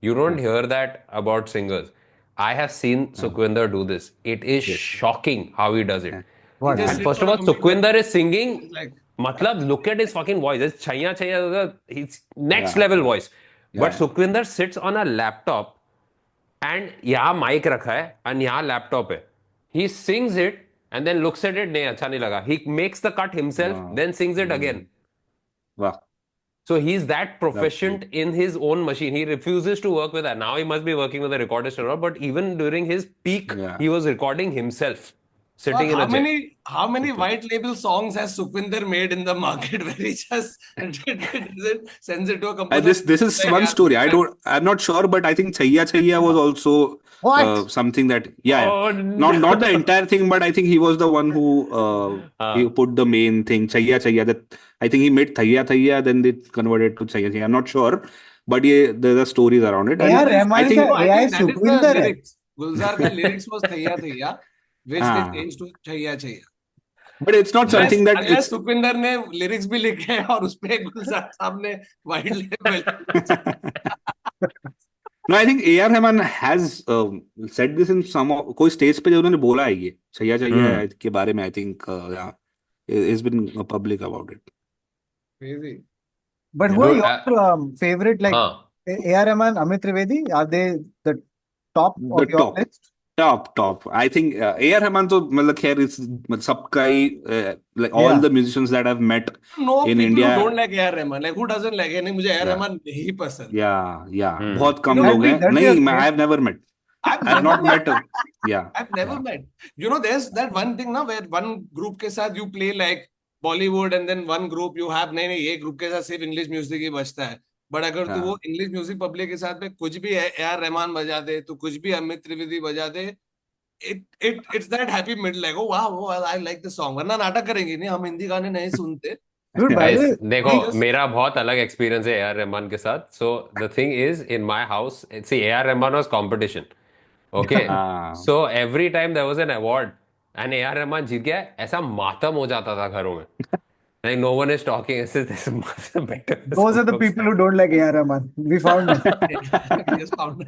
You don't hear that about singers. I have seen Sukhwinder do this. It is Yes. shocking how he does it. He What? just And sits first of on a all, computer. Sukhwinder is singing. It's like, Matlab, look at his fucking voice. It's chaya chaya. He's next Yeah. level voice. But Yeah. Sukhwinder sits on a laptop and यहाँ mic रखा है and यहाँ laptop है. He sings it and then looks at it. नहीं अच्छा नहीं लगा. He makes the cut himself, Wow. then sings it again. वाह, So he's that proficient in his own machine. He refuses to work with that. Now he must be working with a recordist or not. But even during his peak, Yeah. he was recording himself, sitting in how a chair. many white label songs has Sukhwinder made in the market where he just sends it to a composer? this is Like, one yeah, story. I'm not sure, but I think Chaiya Chaiya was also What? something that, yeah, Oh, not the entire thing, but I think he was the one who he put the main thing, Chaiya Chaiya. That I think he made Thaiya Thaiya, then they converted to Chaiya Chaiya. I'm not sure, but yeah, there are stories around it. Yeah, And Rahman I का think, no, I AI think that is the Sukhwinder है. lyrics. Gulzar ka lyrics was Thaiya Thaiya, which they हाँ, changed to Chaiya Chaiya. but it's not something that Unless it's Sukhvinder ने lyrics भी लिखे हैं और उसपे गुलजार साहब ने wide level No, I think A.R. Rahman has said this in कोई स्टेज पे जो उन्होंने बोला है ये छैया Hmm. छैया के बारे में. I think yeah, he's been public about it. Crazy. But Yeah. who are Dude, your favorite, like हाँ. A.R. Rahman, Amit Trivedi? Are they the top The of your top. list? Top. I think A.R. Rahman तो मतलब खैर इस सबका ही like all Yeah. the musicians that I've met No in people who India. don't like A.R. Rahman. Like who doesn't like? नहीं मुझे A.R. Yeah. Rahman नहीं पसंद. Yeah. Hmm. बहुत कम You know, लोग हैं. that'd be नहीं, a great- I've never met. I've I've never not met. met. Yeah. I've never met. You know, there's that one thing now where one group के साथ you play like Bollywood and then one group you have नहीं ये group के साथ सिर्फ English music ही बजता है. But अगर तू हाँ. वो English music public के साथ में कुछ भी A.R. रहमान बजा दे, तो कुछ भी अमित त्रिवेदी बजा दे, it's that happy middle like oh wow I like the song. वरना नाटक करेंगे नहीं हम हिंदी गाने नहीं सुनते. Dude, by the Guys, way, देखो Yes. मेरा बहुत अलग एक्सपीरियंस है ए आर रहमान के साथ. So the thing is in my house see A R Rahman was competition. Okay. हाँ. So every time there was an award and A R Rahman जीत गया, ऐसा मातम हो जाता था घरों में. Like no one is talking. This is better. those are the people who don't like A.R. Rahman. We found it. Yes, found.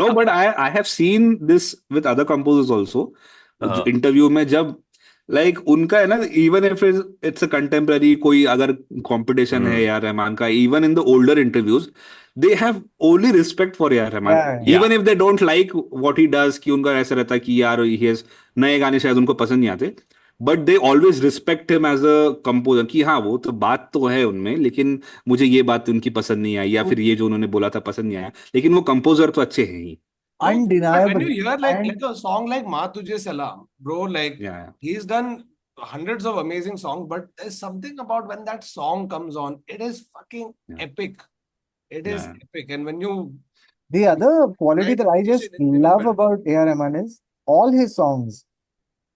No, but I have seen this with other composers also. हाँ. Interview में जब like उनका है ना, even if it's a contemporary कोई अगर competition है यार रहमान का, even in the older interviews they have only respect for यार Rahman. Yeah. Even if they don't like what he does, कि उनका ऐसा रहता है कि यार he has नए गाने शायद उनको पसंद नहीं आते, but they always respect him as a composer कि हाँ वो तो बात तो है उनमें, लेकिन मुझे ये बात उनकी पसंद नहीं आई, या फिर ये जो उन्होंने बोला था पसंद नहीं आया, लेकिन वो कंपोजर तो अच्छे हैं ही. But when Undeniable. you hear And like a song like Ma Tujhe Salam, bro, like Yeah. he's done hundreds of amazing songs, but there's something about when that song comes on, it is fucking Yeah. epic. It is Yeah. epic. And when you the other quality Right. that I just love about A.R. Rahman is all his songs,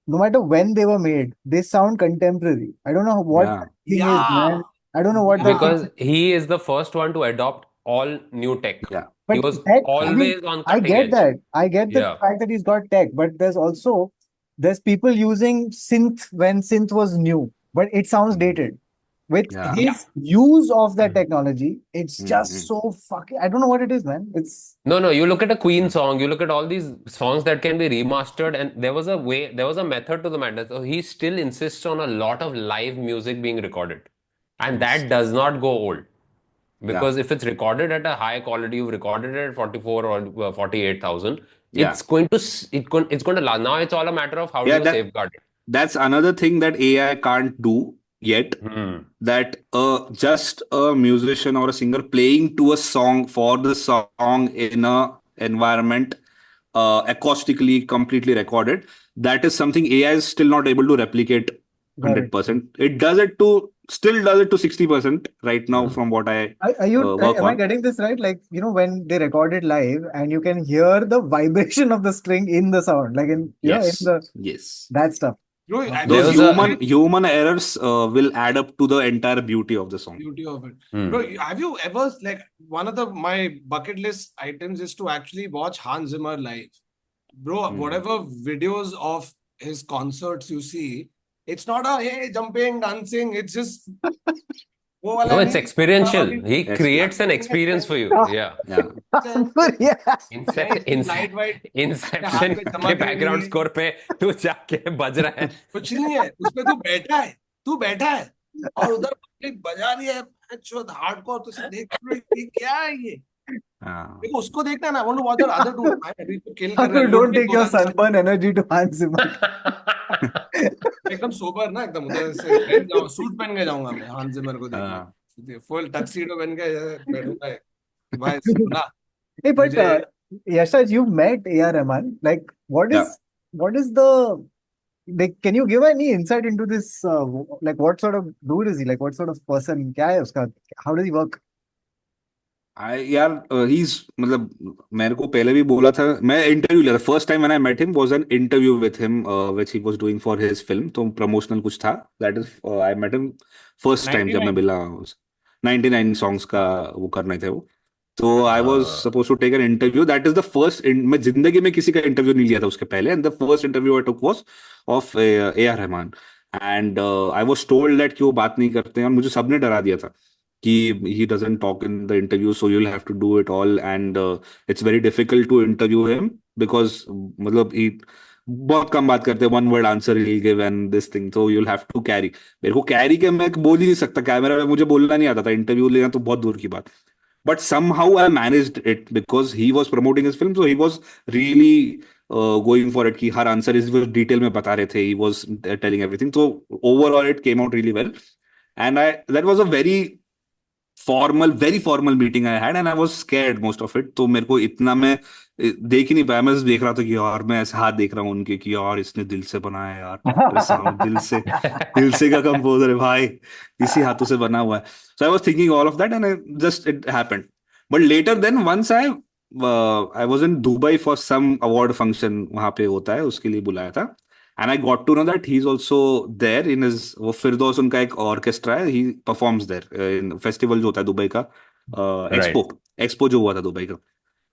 no matter when they were made, they sound contemporary. I don't know what Yeah. that thing is, Yeah. man. I don't know what that Because thing is. he is the first one to adopt all new tech. Yeah. He But was tech, I always mean, on I cutting get edge. that. I get the Yeah. fact that he's got tech, but there's people using synth when synth was new, but it sounds dated. With Yeah. his use of that technology, it's Mhm. just so fucking. I don't know what it is, man. It's No, you look at a Queen song, you look at all these songs that can be remastered, and there was a method to the madness. So he still insists on a lot of live music being recorded. And that does not go old. Because if it's recorded at a high quality, you've recorded it at 44 or 48,000, Yeah. it's going to last. Now it's all a matter of how do Yeah, you safeguard it. That's another thing that AI can't do yet. That just a musician or a singer playing to a song for the song in a environment acoustically completely recorded, that is something AI is still not able to replicate Got it. 100%. It still does it to 60% right now from what I work am I on. getting this right? Like, when they record it live and you can hear the vibration of the string in the sound, like in Yes. the Yes. that stuff. bro, There Those was a- human errors will add up to the entire beauty of the song. beauty of it. Hmm. Bro, have you ever like one of my bucket list items is to actually watch Hans Zimmer live. Bro, whatever videos of his concerts you see, it's not a hey jumping, dancing, it's just वो वाला No, it's नहीं, experiential. He Yes, creates an experience for you. Yeah. Yeah. Yeah. Lightweight Inception हाथ पे चमक के रही background है। Score पे तू जाके बज रहा है. कुछ नहीं है उसमें, तू बैठा है और उधर पब्लिक बजा रही है हार्डकोर, तो उसे देख रहे हो, ये क्या है ये, देखो उसको देखना ना, want to watch the other two, अभी तो किल कर रहे हैं, Don't लूट के take your दौरान sunburn energy to Hans Zimmer. एकदम सोबर ना, एकदम उधर से पहन जाऊं, सूट पहन के जाऊंगा मैं हांस जिमर को देखने, फुल टक्सीडो पहन के बैठूंगा भाई सुना. Hey, but मुझे Yashraj, you met A.R. Rahman. Like, what is the like? Can you give any insight into this? Like, what sort of dude is he? Like, what sort of person? क्या है उसका? How does he work? यार he's मतलब मेरे को पहले भी बोला था, मैं इंटरव्यू लिया था. First time when I met him was an interview with him which he was doing for his film, तो प्रमोशनल कुछ था. That is I met him first time जब मैं 99 मिला. 99 सॉन्ग्स का वो करने थे वो, तो I was suppose to take an interview. That is the first, मैं जिंदगी में किसी का इंटरव्यू नहीं लिया था उसके पहले, and the first interview I took was of A R Rahman. And I was told that कि वो बात नहीं करते हैं, और मुझे सबने डरा दिया था कि he doesn't talk in the interview, so you'll have to do it all, and it's very difficult to interview him because मतलब he बहुत कम बात करते हैं, one word answer he'll give and this thing, so you'll have to carry. मेरे को carry के मैं बोल ही नहीं सकता कैमरा में, मुझे बोलना नहीं आता था, इंटरव्यू लेना तो बहुत दूर की बात. But somehow I managed it because he was promoting his film, so he was really going for it. कि हर answer is वो detail में बता रहे थे. He was telling everything. So overall, it came out really well. And that was a very formal meeting I had, and I was scared most of it. तो मेरे को इतना मैं देख ही नहीं पाया. मैं देख रहा था कि यार मैं ऐसे हाथ देख रहा हूँ उनके कि यार इसने दिल से बनाया यार, मेरे सामने दिल से का कंपोजर है भाई, इसी हाथों से बना हुआ है. So I was thinking all of that, and it happened. But later then, once I was in Dubai for some award function, वहां पे होता है, उसके लिए बुलाया था. And I got to know that he's also there in his, वो फिरदौस उनका एक ऑर्केस्ट्रा है, he performs there in festival जो होता है दुबई का, Right. एक्सपो जो हुआ था दुबई का,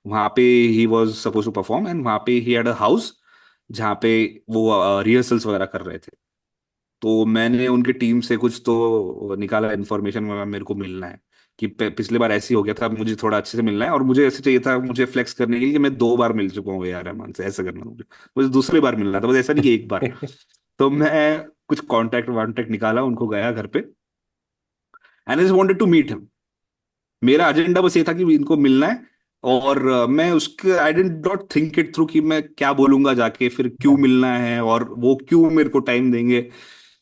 वहां पे he was supposed to perform, and वहां पे he had a house जहाँ पे वो रिहर्सल्स वगैरह कर रहे थे. तो मैंने उनकी टीम से कुछ तो निकाला इन्फॉर्मेशन, मेरे को मिलना है कि पिछली बार ऐसे ही हो गया था, मुझे थोड़ा अच्छे से मिलना है, और मुझे ऐसे चाहिए था, मुझे फ्लेक्स करने के लिए कि मैं 2 बार मिल चुका हूँ यार रहमान से, ऐसा करना मुझे दूसरी बार मिलना था, बस ऐसा नहीं कि एक बार. तो मैं कुछ कॉन्टैक्ट वॉन्टैक्ट निकाला, उनको गया घर पे, and I wanted to meet him. मेरा एजेंडा बस ये था कि इनको मिलना है, और मैं उसके I didn't not think it through कि मैं क्या बोलूंगा जाके, फिर क्यों मिलना है और वो क्यों मेरे को टाइम देंगे.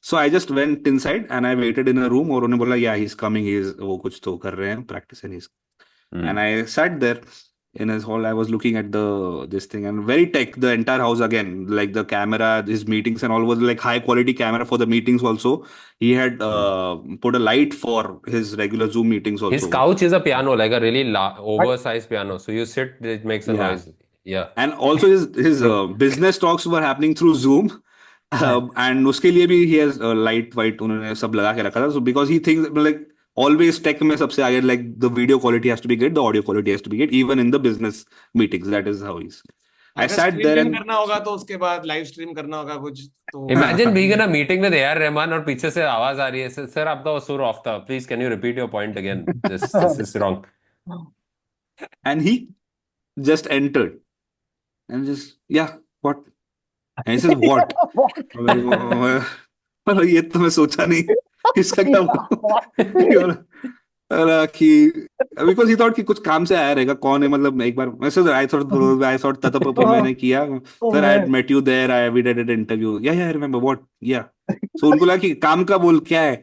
So I just went inside and I waited in a room, और उन्होंने बोला yeah he is coming, he is, वो कुछ तो कर रहे हैं practice, and Hmm. I sat there in his hall. I was looking at this thing, and very tech, the entire house again, like the camera, his meetings and all was like high quality camera for the meetings also. He had put a light for his regular Zoom meetings His also. couch is a piano, like a really oversized piano. So you sit, it makes a Yeah. noise. Yeah. And also his business talks were happening through Zoom. And उसके लिए भी he has light white उन्होंने सब लगा के रखा था. So because he thinks like always tech में सबसे आगे, like the video quality has to be great, the audio quality has to be great, even in the business meetings. That is how he's. I अगर sat there stream and करना होगा तो उसके बाद live stream करना होगा कुछ तो Imagine being in a meeting with AR Rahman और पीछे से आवाज आ रही है, सर आपका वो सुर ऑफ था, please can you repeat your point again, this is wrong. and he just entered and just yeah what, and he says what. मतलब ये तो मैं सोचा नहीं इसका क्या होगा. कि बिकॉज ही थॉट कि कुछ काम से आया रहेगा, कौन है, मतलब एक बार मैं सर आई थॉट ततप मैंने किया, Oh sir I man. Met you there, I we did an interview, या आई रिमेंबर व्हाट, या. सो उनको लगा कि काम का बोल क्या है,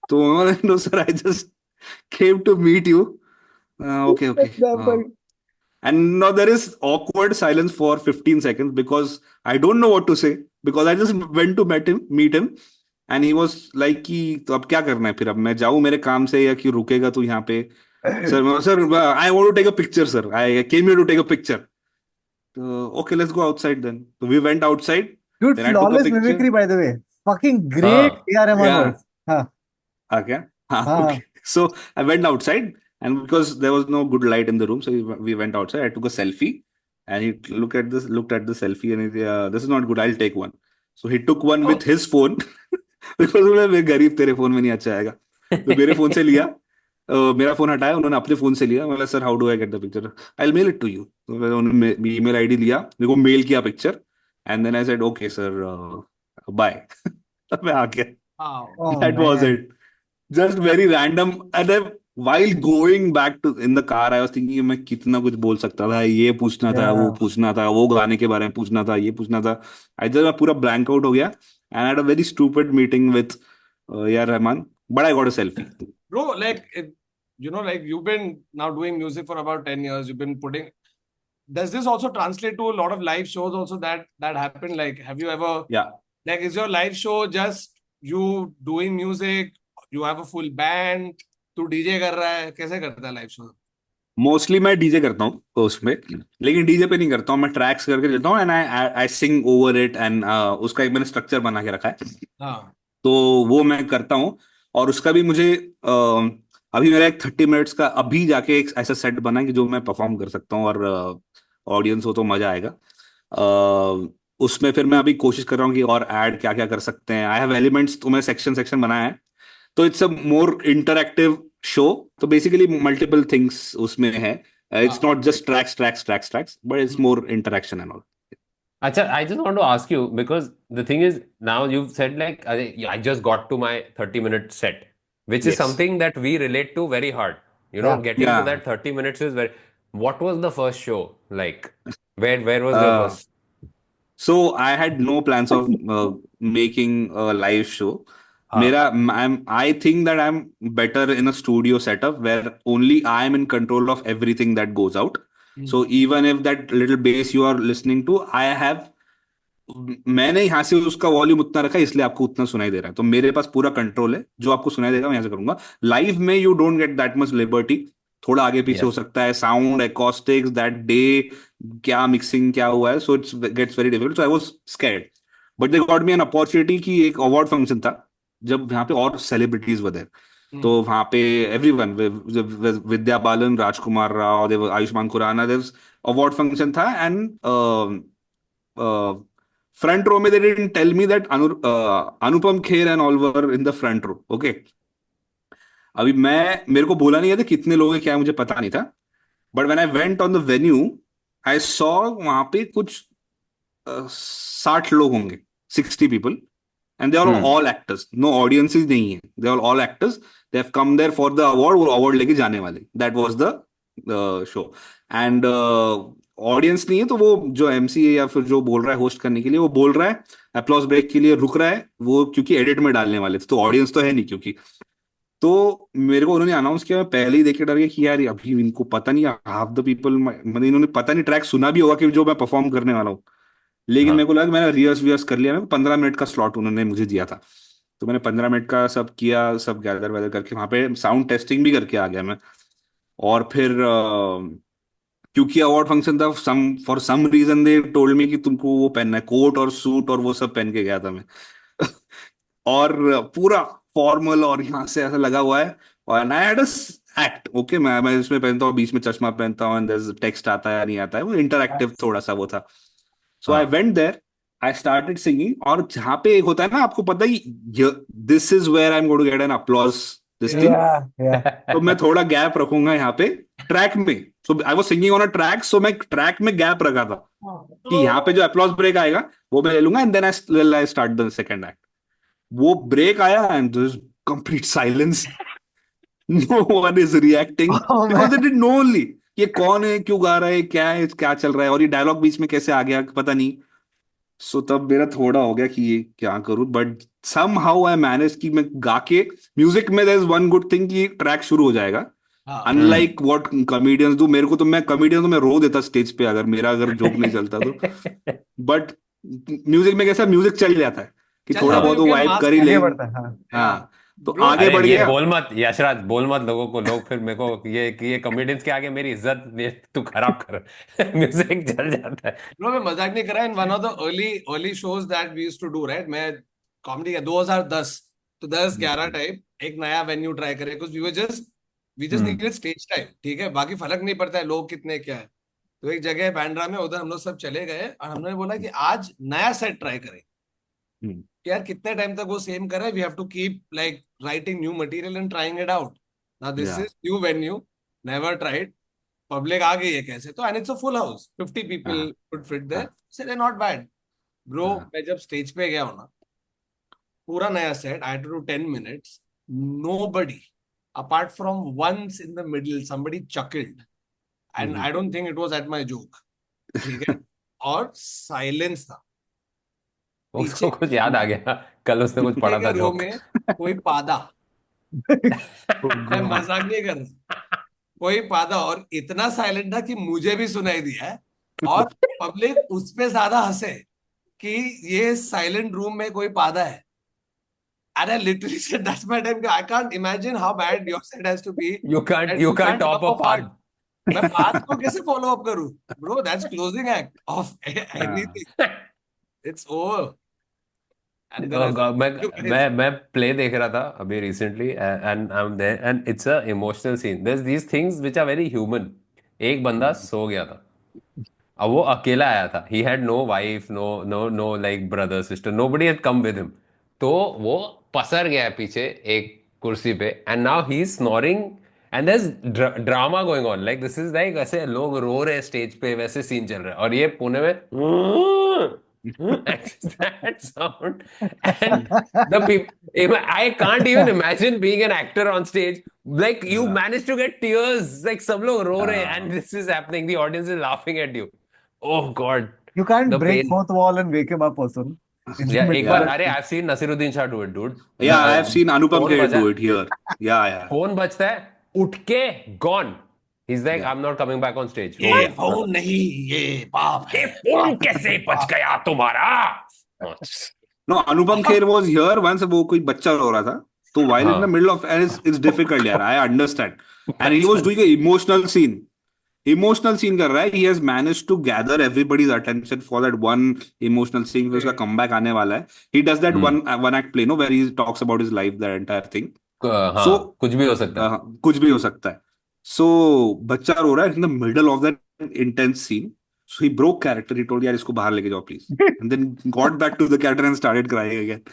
तो no sir I just came to meet you. Okay okay. And now there is awkward silence for 15 seconds because I don't know what to say, because I just went to meet him, and he was like कि तो अब क्या करना है, फिर अब मैं जाऊं मेरे काम से या कि रुकेगा तू यहाँ पे. Sir I want to take a picture, sir. I came here to take a picture. Okay, let's go outside then. So we went outside. Dude, Then I took a flawless picture. mimicry, by the way. Fucking great हाँ. AR Rahman Yeah. voice. हाँ. Okay. हाँ. Okay. So I went outside, and because there was no good light in the room, so we went outside. I took a selfie, and he looked at the selfie, and he, this is not good. I'll take one. So he took one with his phone because बोला मैं गरीब, तेरे phone में नहीं अच्छा आएगा, तो मेरे फोन से लिया. मेरा फोन हटाया, उन्होंने अपने फोन से लिया. बोला sir how do I get the picture, I will mail it to you. तो उन्होंने ईमेल आईडी लिया, मेरे को मेल किया picture, and then I said okay sir bye. मैं आ गया. Oh That was man. it. Just very random. And then while going back to in the car, I was thinking मैं कितना कुछ बोल सकता था, ये पूछना था, वो Yeah. पूछना था, वो गाने के बारे में पूछना था, ये पूछना था. I just पूरा blank out हो गया. And I had a very stupid meeting with A.R. Rahman. But I got a selfie. bro, like like you've been now doing music for about 10 years. You've been putting. Does this also translate to a lot of live shows also that happened? Like, have you ever Yeah. like is your live show just you doing music? You have a full band? तू DJ कर रहा है? कैसे करता है live show? Mostly मैं DJ करता हूँ उसमें, लेकिन डीजे पे नहीं करता हूँ, मैं ट्रैक्स करके देता हूँ, and I sing over it, एंड उसका एक मैंने स्ट्रक्चर बना के रखा है. हाँ. तो वो मैं करता हूँ. और उसका भी मुझे अभी मेरा एक 30 मिनट्स का अभी जाके एक ऐसा सेट बना है कि जो मैं परफॉर्म कर सकता हूँ, और ऑडियंस हो तो मजा आएगा. उसमें फिर मैं अभी कोशिश कर रहा हूँ कि और ऐड क्या क्या कर सकते हैं. आई हैव एलिमेंट्स, तो मैं सेक्शन बनाया है, तो it's a more interactive show. तो बेसिकली मल्टीपल थिंग्स उसमें है. इट्स हाँ. Not just tracks but it's more interaction and all. Acha, I just want to ask you because the thing is now you've said like I just got to my 30-minute set, which is Yes. something that we relate to very hard. You know, Yeah. getting to Yeah. that 30 minutes is very. What was the first show like? Where was your Uh, first? so I had no plans of making a live show. हाँ. I think that I'm better in a studio setup where only I am in control of everything that goes out. So even if that little bass you are listening to, मैंने यहाँ से उसका volume उतना रखा है, इसलिए आपको उतना सुनाई दे रहा है. तो मेरे पास पूरा कंट्रोल है, जो आपको सुनाई देगा मैं यहाँ से करूंगा. लाइव में you don't get that much liberty. थोड़ा आगे पीछे हो Yes. सकता है, साउंड एकॉस्टिक्स दैट डे, क्या मिक्सिंग क्या हुआ है. So it's gets very difficult. So I was scared. But they got me an opportunity कि एक अवार्ड फंक्शन था जब यहाँ पे और सेलिब्रिटीज वर देयर. तो वहां पे everyone, Vidya Balan, Rajkummar Rao, Ayushmann Khurrana, there award function था. एंड फ्रंट रो में they didn't tell me that Anupam Kher and all were in the front row. Okay. अभी मेरे को बोला नहीं गया था कितने लोग हैं, क्या मुझे पता नहीं था. But when I went on the venue, I saw वहां पे कुछ 60 लोग होंगे, 60 people. And they are Hmm. All actors, no audiences नहीं है, they are all actors. They have come there for the award, वो अवार्ड लेके जाने वाले. That was the show. And audience नहीं है, तो वो जो एमसी है या फिर जो बोल रहा है होस्ट करने के लिए, वो बोल रहा है अप्लॉज ब्रेक के लिए रुक रहा है वो, क्योंकि एडिट में डालने वाले थे, तो ऑडियंस तो है नहीं क्योंकि. तो मेरे को उन्होंने अनाउंस किया, मैं पहले ही देख के डर गया कि यार अभी इनको पता नहीं, हाफ द पीपल, मतलब इन्होंने पता नहीं ट्रैक सुना भी होगा कि जो मैं परफॉर्म करने वाला हूँ. लेकिन मेरे हाँ. को लगा कि मैंने रिहर्स विहर्स कर लिया. मेरे को 15 मिनट का स्लॉट उन्होंने मुझे दिया था. तो मैंने 15 मिनट का सब किया, सब गैदर वैदर करके वहां पे साउंड टेस्टिंग भी करके आ गया मैं. और फिर क्योंकि अवार्ड फंक्शन था, some for some reason they told me कि तुमको वो पहनना है, कोट और सूट और वो सब पहन के गया था मैं. और पूरा फॉर्मल, और यहाँ से ऐसा लगा हुआ है. और आई हैड एक्ट. ओके, मैं इसमें पहनता हूँ, बीच में चश्मा पहनता हूँ, एंड टेक्स्ट आता है या नहीं आता है, वो इंटरक्टिव थोड़ा सा वो था. सो आई हाँ. Went there, I started singing. और जहां पे एक होता है ना, आपको पता ही, this is where I am going to get an applause, this thing. Yeah. Yeah. तो मैं थोड़ा गैप रखूंगा यहाँ पे ट्रैक में. So I was singing on a track, so मैं ट्रैक में गैप रखा था कि यहाँ पे जो अप्लॉज ब्रेक आएगा वो मैं ले लूंगा, and then I start the second act. वो ब्रेक आया and there is complete silence. No one is reacting Oh because they man. Did no only ये कौन है, क्यों गा रहा है, क्या चल रहा है, और ये डायलॉग बीच में कैसे आ गया पता नहीं. सो तब मेरा थोड़ा हो गया कि ये क्या करूं. But somehow I manage कि मैं गा के, म्यूजिक में there is one good thing कि ट्रैक शुरू हो जाएगा. हाँ. Hmm. Unlike what comedians do. मेरे को तो, मैं कॉमेडियन तो मैं रो देता स्टेज पे अगर जोक नहीं चलता तो. बट म्यूजिक में कैसा, म्यूजिक चल जाता है कि चल थोड़ा जाता है, बहुत you वो can वाइब mask कर ही it. ले. आगे बढ़ता है. हाँ. Yeah. हाँ. तो Bro, आगे अरे बढ़ ये गया. बोल मत यशराज, बोल मत लोगों को, लोग फिर मेरे को ये कॉमेडियंस के आगे मेरी इज्जत तू खराब कर. म्यूजिक चल जाता है. bro, मैं मजाक नहीं कर रहा. In one of the early shows that we used to do, right, मैं कॉमेडी का 2010 तो 10-11 टाइप एक नया वेन्यू ट्राई करें, because we just hmm. Needed stage time. ठीक है, बाकी फर्क नहीं पड़ता है लोग कितने क्या है. तो एक जगह है बांद्रा में, उधर हम लोग सब चले गए और हमने बोला कि आज नया सेट ट्राई करें. हम्म. कि यार कितने टाइम तक वो सेम कर रहा है, we have to keep like writing new material and trying it out. Now this yeah. Is new venue, never tried. Public आ गई है कैसे, तो and it's a full house, 50 people हाँ. Could fit there. हाँ. Say not bad. ब्रो, हाँ. मैं जब स्टेज पे गया हूं ना, पूरा नया set, I had to do 10 minutes. Nobody apart from once in the middle somebody chuckled, and hmm. I don't think it was at my joke. ठीक है. और साइलेंस था पीछे उसको कुछ याद आ गया, कल उसने कुछ पीछे पढ़ा था के रो जोक. में. कोई पादा, मैं मजाक नहीं कर रहा, कोई पादा, और इतना साइलेंट था कि मुझे भी सुनाई दिया है. और पब्लिक उस पे ज्यादा हंसे कि ये साइलेंट रूम में कोई पादा है. And I literally said that's my time. I can't imagine how bad your set has to be You can't that you you can't can't top a top a fart. fart. मैं पाद को कैसे follow up करूं? Bro, that's closing act of हाँ. anything. It's over. And then I मैं you मैं guys, मैं play देख रहा था अभी recently, and I am there and it's a emotional scene. There these things which are very human. एक बंदा सो गया था, अब वो अकेला आया था. He had no wife, no like brother sister, nobody had come with him. तो वो पसर गया है पीछे एक कुर्सी पे, and now he's snoring and there's drama going on, like this is like ऐसे लोग रो रहे स्टेज पे, वैसे सीन चल रहा है और ये पुणे में that sound, and the people, I can't even imagine being an actor on stage, like you managed to get tears, like सब लोग रो रहे हैं and this is happening, the audience is laughing at you. Oh God, You can't the break pain. fourth wall and wake him up also. In the Yeah, एक middle bar of अरे the I've seen Nasiruddin Shah do it, dude. Yeah, I have seen Anupam phone Kher बजा, do it here. Yeah. Phone बजता है, उठ के gone. He's like, Yeah. I'm not coming back on stage. ये phone नहीं, ये पाप है, ये फोन पाप है, कैसे बज पाप। गया तुम्हारा? No, Anupam Kher was here once. वो कोई बच्चा रो रहा था, तो while in the हाँ, middle of, and it's difficult यार, I understand. And he was doing an emotional scene कर रहा है. He has managed to gather everybody's attention for that one emotional scene. फिर उसका comeback आने वाला है. He does that one act play, no, where he talks about his life, that entire thing. हाँ, So कुछ भी हो सकता है. कुछ भी हो सकता है. So बच्चा रो रहा है in the middle of that intense scene. So he broke character. He told, यार इसको बाहर लेके जाओ please. And then got back to the character and started crying again.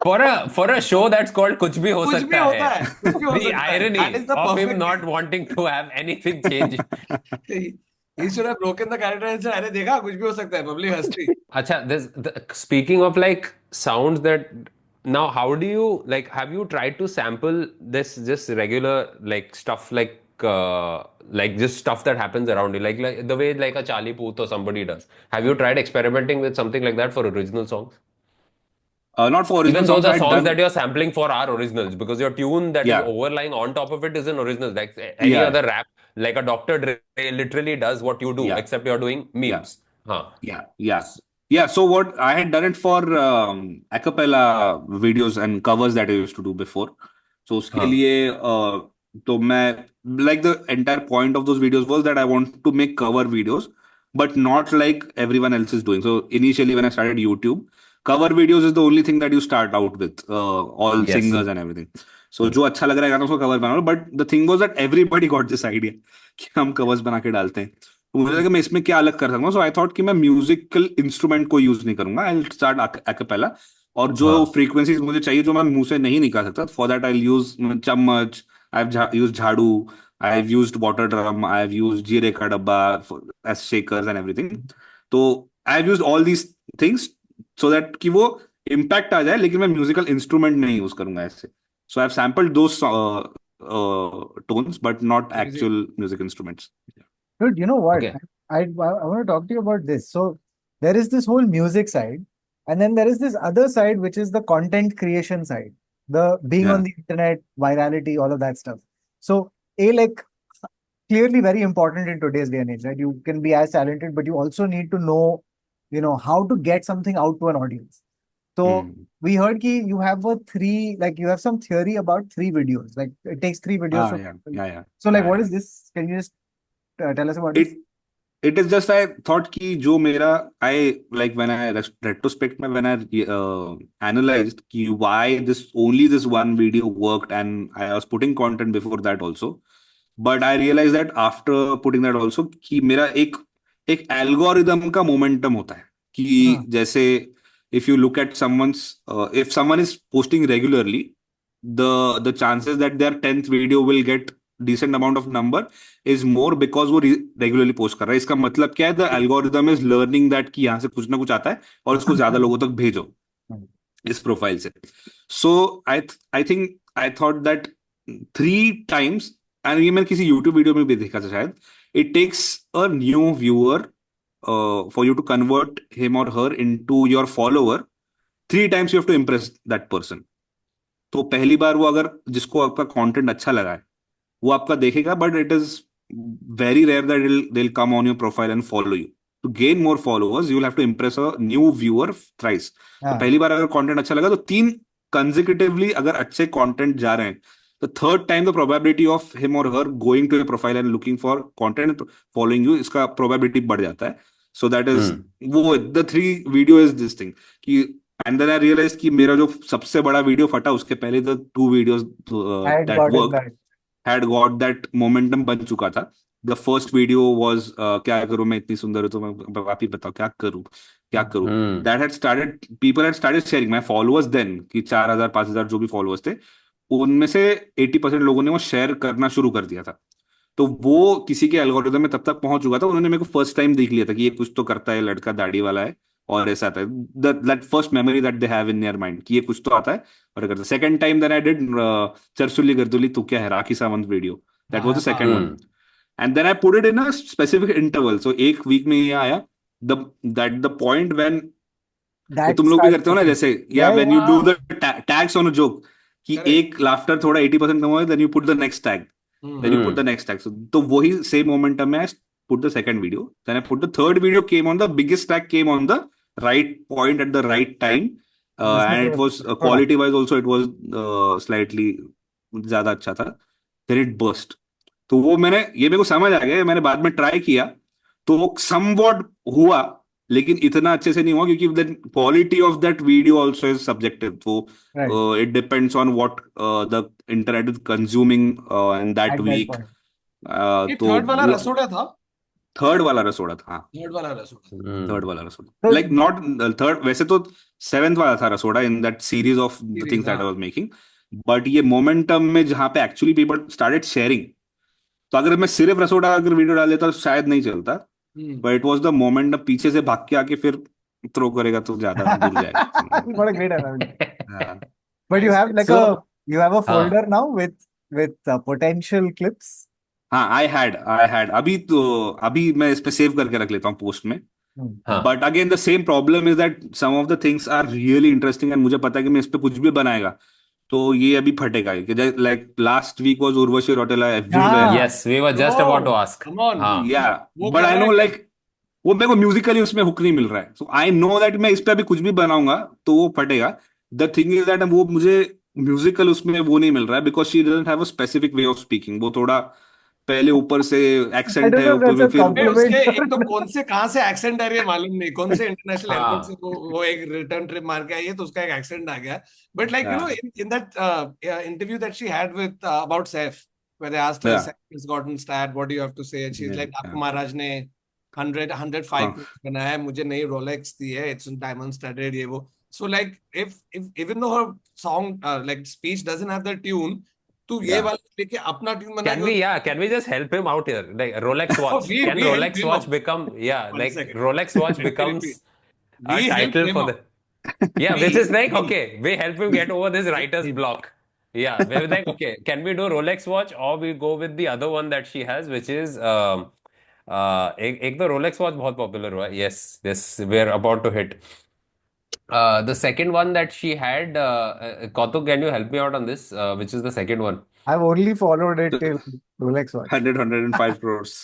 For a show that's called कुछ भी हो कुछ भी सकता होता है. है, कुछ भी हो The सकता है. irony That is the of him perfect. not wanting to have anything change. He should have broken the character and said, अरे देखा कुछ भी हो सकता है, पब्लिक हंसती. Acha, speaking of like sounds that now, how do you like? Have you tried to sample this just regular like stuff like just stuff that happens around you, like the way like a Charlie Puth or somebody does? Have you tried experimenting with something like that for original songs? Not for original Even though songs. the I'd songs done. that you're sampling for are originals, because your tune that is Yeah. overlying on top of it is an original. Like any Yeah. other rap, like a Dr. Dre literally does what you do, Yeah. except you're doing memes. Huh. Yeah. So what I had done it for a cappella videos and covers that I used to do before. So उसके हाँ. लिए तो मैं, like the entire point of those videos was that I want to make cover videos, but not like everyone else is doing. So initially when I started YouTube, cover videos is the only thing that you start out with, all Yes. singers and everything. So जो अच्छा लग रहा है गाना उसको cover बना लो. But the thing was that everybody got this idea कि हम covers बना के डालते हैं. तो मुझे लगा मैं इसमें क्या अलग कर सकूंगा. सो आई थॉट कि मैं म्यूजिकल इंस्ट्रूमेंट को यूज नहीं करूंगा. आई स्टार्ट अकेपेला, और जो हाँ. फ्रीक्वेंसीज मुझे चाहिए जो मैं मुंह से नहीं निकाल सकता, फॉर दैट आई यूज चम्मच, आई हैव यूज्ड झाड़ू, I have used water drum, I have used जीरे का डब्बा एज शेकर्स एंड एवरीथिंग. तो I have used all these things so that कि वो इम्पैक्ट आ जाए, लेकिन मैं म्यूजिकल इंस्ट्रूमेंट नहीं यूज करूंगा ऐसे. So I have sampled those tones, but not actual music instruments. Dude, you know what? Okay. I want to talk to you about this. So there is this whole music side, and then there is this other side, which is the content creation side, the being Yeah. on the internet, virality, all of that stuff. So like clearly very important in today's day and age, right? You can be as talented, but you also need to know, how to get something out to an audience. So we heard ki you have you have some theory about 3 videos. Like it takes 3 videos. Yeah. So like, Yeah, what yeah. is this? Can you just tell us about it? It is just, I thought कि जो मेरा, I like when I retrospect में when I analyzed कि why only this one video worked, and I was putting content before that also, but I realized that after putting that also कि मेरा एक algorithm का momentum होता है कि जैसे if you look at if someone is posting regularly, the chances that their 10th video will get decent amount of number is more because वो regularly post कर रहा है. इसका मतलब क्या है? The algorithm is learning that कि यहाँ से कुछ ना कुछ आता है और इसको ज्यादा लोगों तक भेजो इस प्रोफाइल से. So I thought that 3 times, and ये मैंने किसी यूट्यूब वीडियो में भी देखा था शायद, it takes a new viewer for you to convert him or her into your follower. 3 times you have to impress that person. तो पहली बार वो अगर जिसको आपका कंटेंट अच्छा लगा है वो आपका देखेगा, but it is very rare that they will come on your profile and follow you. To gain more followers you will have to impress a new viewer thrice. तो पहली बार अगर कंटेंट अच्छा लगा तो 3 कंसेक्यूटिवली अगर अच्छे कंटेंट जा रहे हैं, तो third time the probability of him or her going to your profile and looking for content following you, इसका प्रोबेबिलिटी बढ़ जाता है. सो दैट इज वो the 3 video is this thing कि, एंड देन आई रियलाइज कि मेरा जो सबसे बड़ा वीडियो फटा उसके पहले the 2 videos that worked had got that momentum बन चुका था. The first video was क्या करूं मैं इतनी सुंदर हूं तो मैं आप ही बताओ क्या करूं. That had started, people had started sharing my followers then कि 4000 5000 जो भी followers थे उनमें से 80% लोगों ने वो शेयर करना शुरू कर दिया था। तो वो किसी के एल्गोरिदम में तब तक पहुंच चुका था, उन्होंने मेरे को फर्स्ट टाइम देख लिया था कि ये कुछ तो करता है, लड़का दाढ़ी वाला है और ऐसा आता है। That first memory that they have in their mind कि ये कुछ तो आता है और करता है। Second time then I did चरसुली गर्दुली तू क्या है, Rakhi Sawant video. That was the second one. Hmm. And then I put it in a specific interval, so एक वीक में ये आया। The that the point when ये That तुम लोग भी starts करते हो ना, cooking. जैसे या Yeah, व्हेन यू डू हाँ the tags on a joke कि करेक्ट एक लाफ्टर थोड़ा 80% कम हुआ, then you put the next tag, then you put the Hmm. next tag. So तो वही same momentum में I put the second video. Then I put the third video, came on the biggest tag, came on the right point at the right time. जिसमें And तो it was थोड़ा quality wise also it was slightly ज्यादा अच्छा था. Then it burst. तो वो ये मेरे को समझ आ गया, मैंने बाद में ट्राई किया तो वो समवॉट हुआ, लेकिन इतना अच्छे से नहीं हुआ क्योंकि the quality of that video also is subjective. right तो it depends on what the internet is consuming in that at that week. point. ये तो थर्ड वाला रसोड़ा था। थर्ड वाला रसोड़ा था, हाँ। थर्ड वाला रसोड़ा थर्ड Hmm. वाला Rasoda, So like not third, वैसे तो सेवेंथ वाला था Rasoda in that series of the series things that हाँ आई वाज मेकिंग। बट ये मोमेंटम में जहां पे एक्चुअली पीपल स्टार्टेड शेयरिंग, तो अगर मैं सिर्फ रसोड़ा अगर वीडियो डाल देता तो शायद नहीं चलता। Hmm but it was the moment, पीछे से भाग के आके फिर थ्रो करेगा तो ज्यादा दूर जाएगा, समझ लो। what a great analogy. हाँ But you nice have like So, you have a हाँ, folder now with potential clips. हाँ, आई हैड अभी मैं इस पे सेव करके रख लेता हूँ पोस्ट में। Hmm. हाँ, but again the same problem is that some of the things are really interesting and मुझे पता है कि मैं इस पे कुछ भी बनाएगा तो ये अभी फटेगा। Like last week was Urvashi Rautela everywhere. Yeah. yes, we were just about to no ask. Come on हाँ, या वो बट कर आई रहा है नो क्या लाइक वो मेरे को म्यूजिकली उसमें हुक नहीं मिल रहा है, सो आई नो दैट मैं इस पे अभी कुछ भी बनाऊंगा तो वो फटेगा। द थिंग इज दैट वो मुझे म्यूजिकल उसमें वो नहीं मिल रहा है because she doesn't have a specific way of speaking. वो थोड़ा पहले ऊपर से I एक्सेंट don't है, know if ऊपर that's में a फिर अबे उसके compliment. एक तो कौन से कहाँ से एक्सेंट आ रही है मालूम नहीं, कौन से इंटरनेशनल एयरपोर्ट से हाँ, वो एक रिटर्न ट्रिप मार के आई है तो उसका एक एक्सेंट आ गया। बट लाइक यू नो या in that interview that she had with about Saif where they asked her या Saif has gotten stat what do you have to say and she's like आपको महाराज ने 105 हाँ crores बनाया है, मुझे नई रोलेक्स दी है, it's diamond studded ये वो। So like if even though her song like speech doesn't have the tune, तू ये या वाला लेके अपना ट्यून बना can के can we just help him out here? Like Rolex watch. Can we help Rolex him watch out. become, yeah, One like second. Rolex watch Let me becomes repeat. a We help title him for out. the, yeah, which is like, We. okay, we help him get over this writer's block. Yeah, we're like, okay, can we do Rolex watch or we go with the other one that she has, which is एक तो Rolex watch बहुत popular हुआ है. Yes, yes, we're about to hit. The second one that she had, Kautuk, can you help me out on this? Which is the second one? I've only followed it till Rolex watch. 105 crores।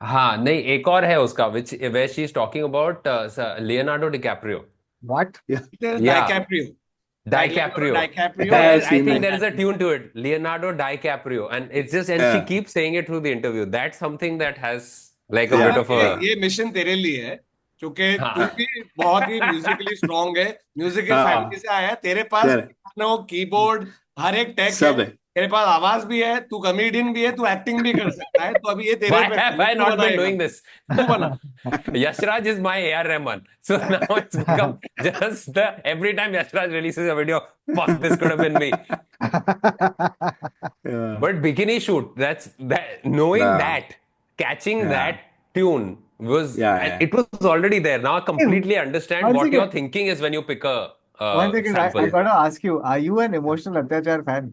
हाँ नहीं, एक और है उसका which where she is talking about Leonardo DiCaprio. What? या Yeah, DiCaprio. DiCaprio. DiCaprio There, हाँ and I scene think है there is a DiCaprio. tune to it. Leonardo DiCaprio, and it's just and she keeps saying it through the interview. That's something that has like a bit of हालांकि a ये mission तेरे लिए है क्योंकि तू हाँ भी बहुत ही म्यूजिकली स्ट्रांग है, म्यूजिकल फैमिली हाँ से आया है, तेरे पास करेक्ट पियानो कीबोर्ड हर एक टेक है, सब है। तेरे पास आवाज भी है, तू कॉमेडियन भी है, तू एक्टिंग भी कर सकता है, तो अभी ये तेरे why पे have है, I तू not been बनाएगा, doing this? तू बना। Yashraj is my A.R. Rahman. So now it's become just the every time Yashraj releases a video, fuck, this could have been me. Yeah. But Bikini Shoot, that's that knowing Yeah. that, catching Yeah. that tune was Yeah, and yeah. it was already there. Now I completely understand One what second. you're thinking is when you pick a One second. I sample. gotta ask you, are you an emotional Atyachar fan?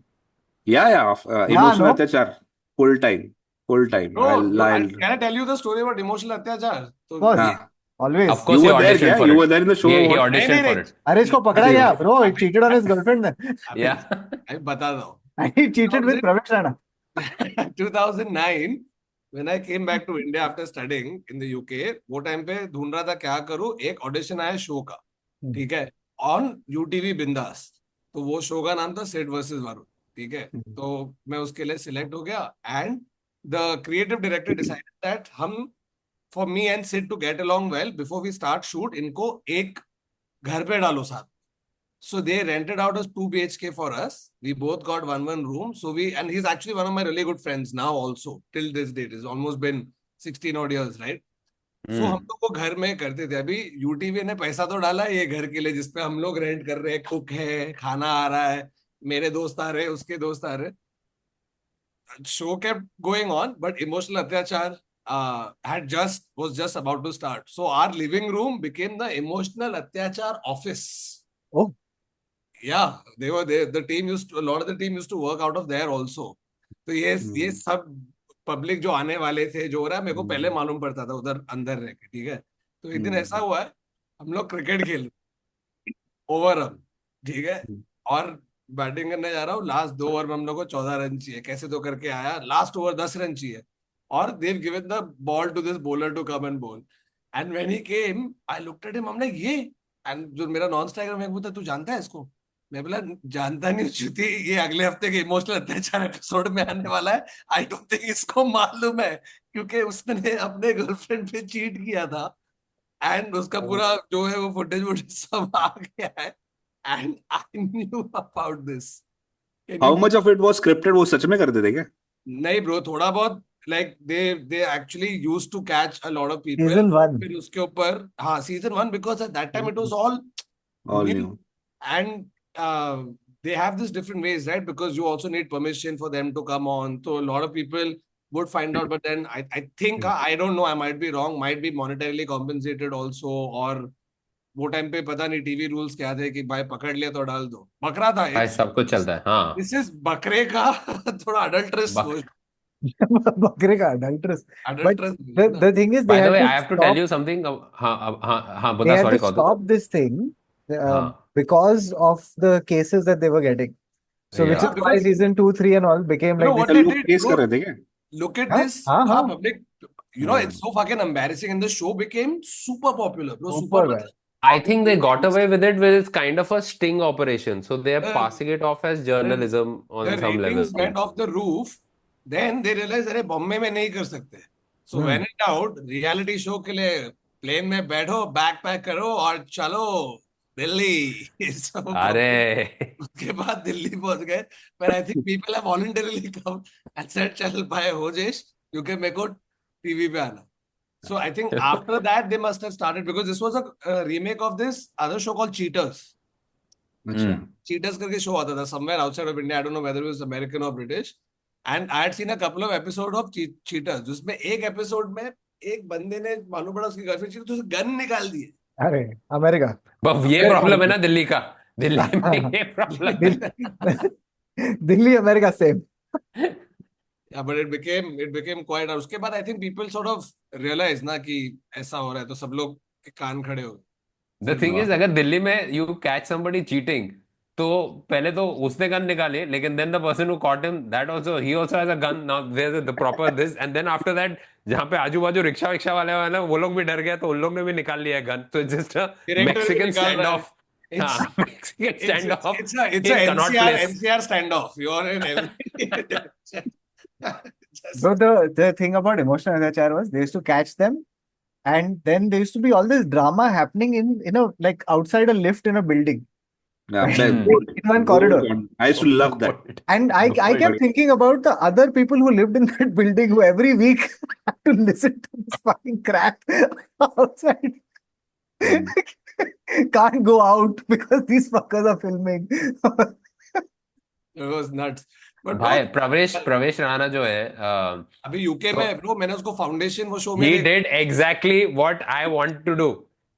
Yeah. Yeah, Emotional no? अत्याचार full time, full time. I'll. Can I tell you the story about emotional अत्याचार? Of तो course. ये हाँ. Always. Of course, You he were there, auditioned क्या? for You it. were there in the show. He What? auditioned for नहीं it. अरे इसको पकड़ा गया bro. He cheated on his girlfriend then. अभी Yeah. अभी बता दो। And he cheated with Pravesh Rana. 2009 when I came back to India after studying in the UK, वो टाइम पे ढूंढ रहा था क्या करूं, एक ऑडिशन आया शो का, ठीक है, ऑन यूटीवी बिंदास। तो वो शो का नाम था सिड वर्सेस वरुण, ठीक है। तो मैं उसके लिए सिलेक्ट हो गया and the creative director decided that हम for me and Sid to get along well before we start shoot, इनको एक घर पे डालो साथ। So they rented out a 2 BHK for us. We both got one room. So and he's actually one of my really good friends now also till this date. It's almost been 16 odd years, right? So हम लोग वो घर में करते थे। अभी UTV ने पैसा तो डाला है ये घर के लिए जिसपे हम लोग रेंट कर रहे हैं, कुक है, खाना आ रहा है, मेरे दोस्त आ रहे, उसके दोस्त आ रहे. Show kept going on, but emotional atyachar had just was just about to start. So our living room became the emotional atyachar office. Oh, Yeah, they were there. The team used to, a lot of the team used to work out of there also. तो ये सब public जो आने वाले थे, जो हो रहा है, मेरे को पहले मालूम पड़ता था उधर अंदर रह के, ठीक है. तो एक दिन ऐसा हुआ है, हम लोग क्रिकेट खेल ओवर हम, ठीक है, और बैटिंग करने जा रहा हूँ. लास्ट 2 ओवर में हम लोग को 14 रन चाहिए, कैसे तो करके आया. लास्ट ओवर 10 रन चाहिए, और they've given the ball to this bowler to come and bowl. And when he came, I looked at him, हमने ये. एंड जो मेरा नॉन स्ट्राइकर, मैं पूछा तू जानता है इसको. मैं बोला जानता नहीं चुती, ये अगले हफ्ते के इमोशनल अत्याचार एपिसोड में आने वाला है. आई डोंट थिंक इसको मालूम है, क्योंकि उसने अपने गर्लफ्रेंड पे चीट किया था. एंड उसका पूरा जो है वो फुटेज वुटेज सब आ गया है. And I knew about this. How much of it was scripted? वो सच में करते थे क्या? नहीं ब्रो, थोड़ा बहुत. Like they actually used to catch a lot of people. season 1. फिर उसके ऊपर, हाँ, season 1, because at that time it was all all new. New. And they have this different ways, right? Because you also need permission for them to come on. So a lot of people would find out, but then I think, I don't know, I might be wrong, might be monetarily compensated also. और वो time पे पता नहीं TV rules क्या थे कि भाई पकड़ लिया तो डाल दो. बकरा था. भाई सब कुछ चलता है. हाँ, दिस इज बकरे का थोड़ा अडल्ट्रस बक- बकरे का adulterous. But adulterous. the thing is, they by the had way, to I have to stop, tell you something. हाँ, they बता, had sorry, to कौतुक. stop this thing हाँ, because of the cases that they were getting. So which Yeah. is why Because season 2, 3 and all became you know like what this. they लोग did, case bro? कर रहे थे क्या? Look at Huh? this. हाँ, हाँ. Public, you know, it's so fucking embarrassing, and the show became super popular, bro. Super Super. bad. I think they got away with it with kind of a sting operation. So they are The- passing it off as journalism The on some level. ratings went off the roof. Then they realized, अरे बॉम्बे में नहीं कर सकते. So when in doubt, reality show के लिए plane में बैठो, bag pack करो और चलो दिल्ली. So, अरे उसके बाद दिल्ली पहुंच गए. But I think people have voluntarily come and said, चल भाई होजेश, क्योंकि मेरे को टीवी पे आना. So I think after that they must have started, because this was a remake of this other show called Cheaters. अच्छा. Cheaters करके show आता था somewhere outside of India. I don't know whether it was American or British. And I had seen a couple of episodes of Cheaters, जिसमें एक episode में एक बंदे ने, मालूम पड़ा उसकी गर्लफ्रेंड चीट, तो उसे गन निकाल दिए. अरे अमेरिका. बस ये प्रॉब्लम है ना दिल्ली का. दिल्ली में ये प्रॉब्लम है. Delhi America same. Yeah, but it became quite. और उसके बाद I think people sort of realize ना कि ऐसा हो रहा है, तो सब लोग के कान खड़े हो. The thing is, अगर दिल्ली में you catch somebody cheating, तो पहले तो उसने गन निकाली, लेकिन then the person who caught him, he also has a gun. Now there's the proper this, and then after that, जहाँ पे आजू बाजू रिक्शा विक्शा वाले वाले वो लोग भी डर गए, तो उन लोग ने भी निकाल लिया गन. तो it's just a Director भी Mexican निकाल रहा है. standoff. हाँ, Mexican standoff It's a in Connaught NCR Place. NCR standoff. You're in every. So the thing about emotional attachment was they used to catch them, and then there used to be all this drama happening in a like outside a lift in a building. Yeah, Hmm. In one corridor. I used to love that. And I kept thinking about the other people who lived in that building who every week had to listen to this fucking crap outside. Can't go out because these fuckers are filming. It was nuts. But भाई bro, प्रवेश राणा जो है, अभी UK में bro, मैंने उसको foundation वो show में he did exactly what I want to do.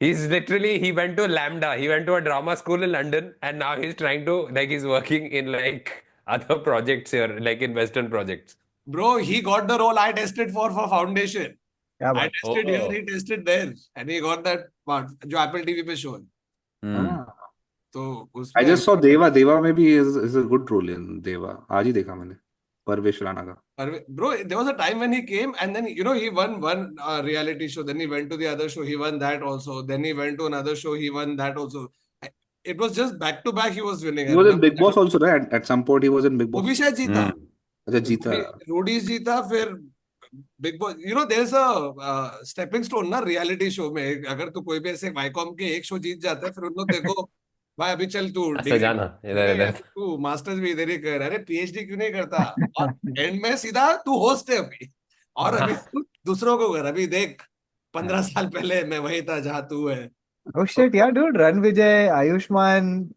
He went to Lambda, he went to a drama school in London, and now he's trying to, like, he's working in like other projects here, like in Western projects. Bro, he got the role I tested for foundation. Yeah, I but tested here, he tested there, and he got that part जो Apple TV पे show है. Hmm. तो I उसमें just saw Deva में भी is a good role in Deva. आज ही देखा मैंने परवेश राणा का. Bro, there was a time when he came, and then you know he won one reality show, then he went to the other show, he won that also, then he went to another show, he won that also. It was just back to back he was winning. He was in Big Boss also, right? At some point he was in Big वो Boss. भी शायद जीता. अच्छा जीता. Roadies जीता, फिर Bigg Boss. You know there is a stepping stone ना reality show में. अगर तू कोई भी ऐसे वाईकॉम के एक शो जीत जाता है, फिर उन लोग देखो भाई अभी चल तू ऐसे जाना इधर इधर. तू मास्टर्स भी इधर ही कर, अरे पीएचडी क्यों नहीं करता, और एंड में सीधा तू होस्ट है अभी, और अभी तू दूसरों को कर. अभी देख 15 साल पहले मैं वही था जहाँ तू है. oh shit, yeah, dude. Ranvijay, Ayushman,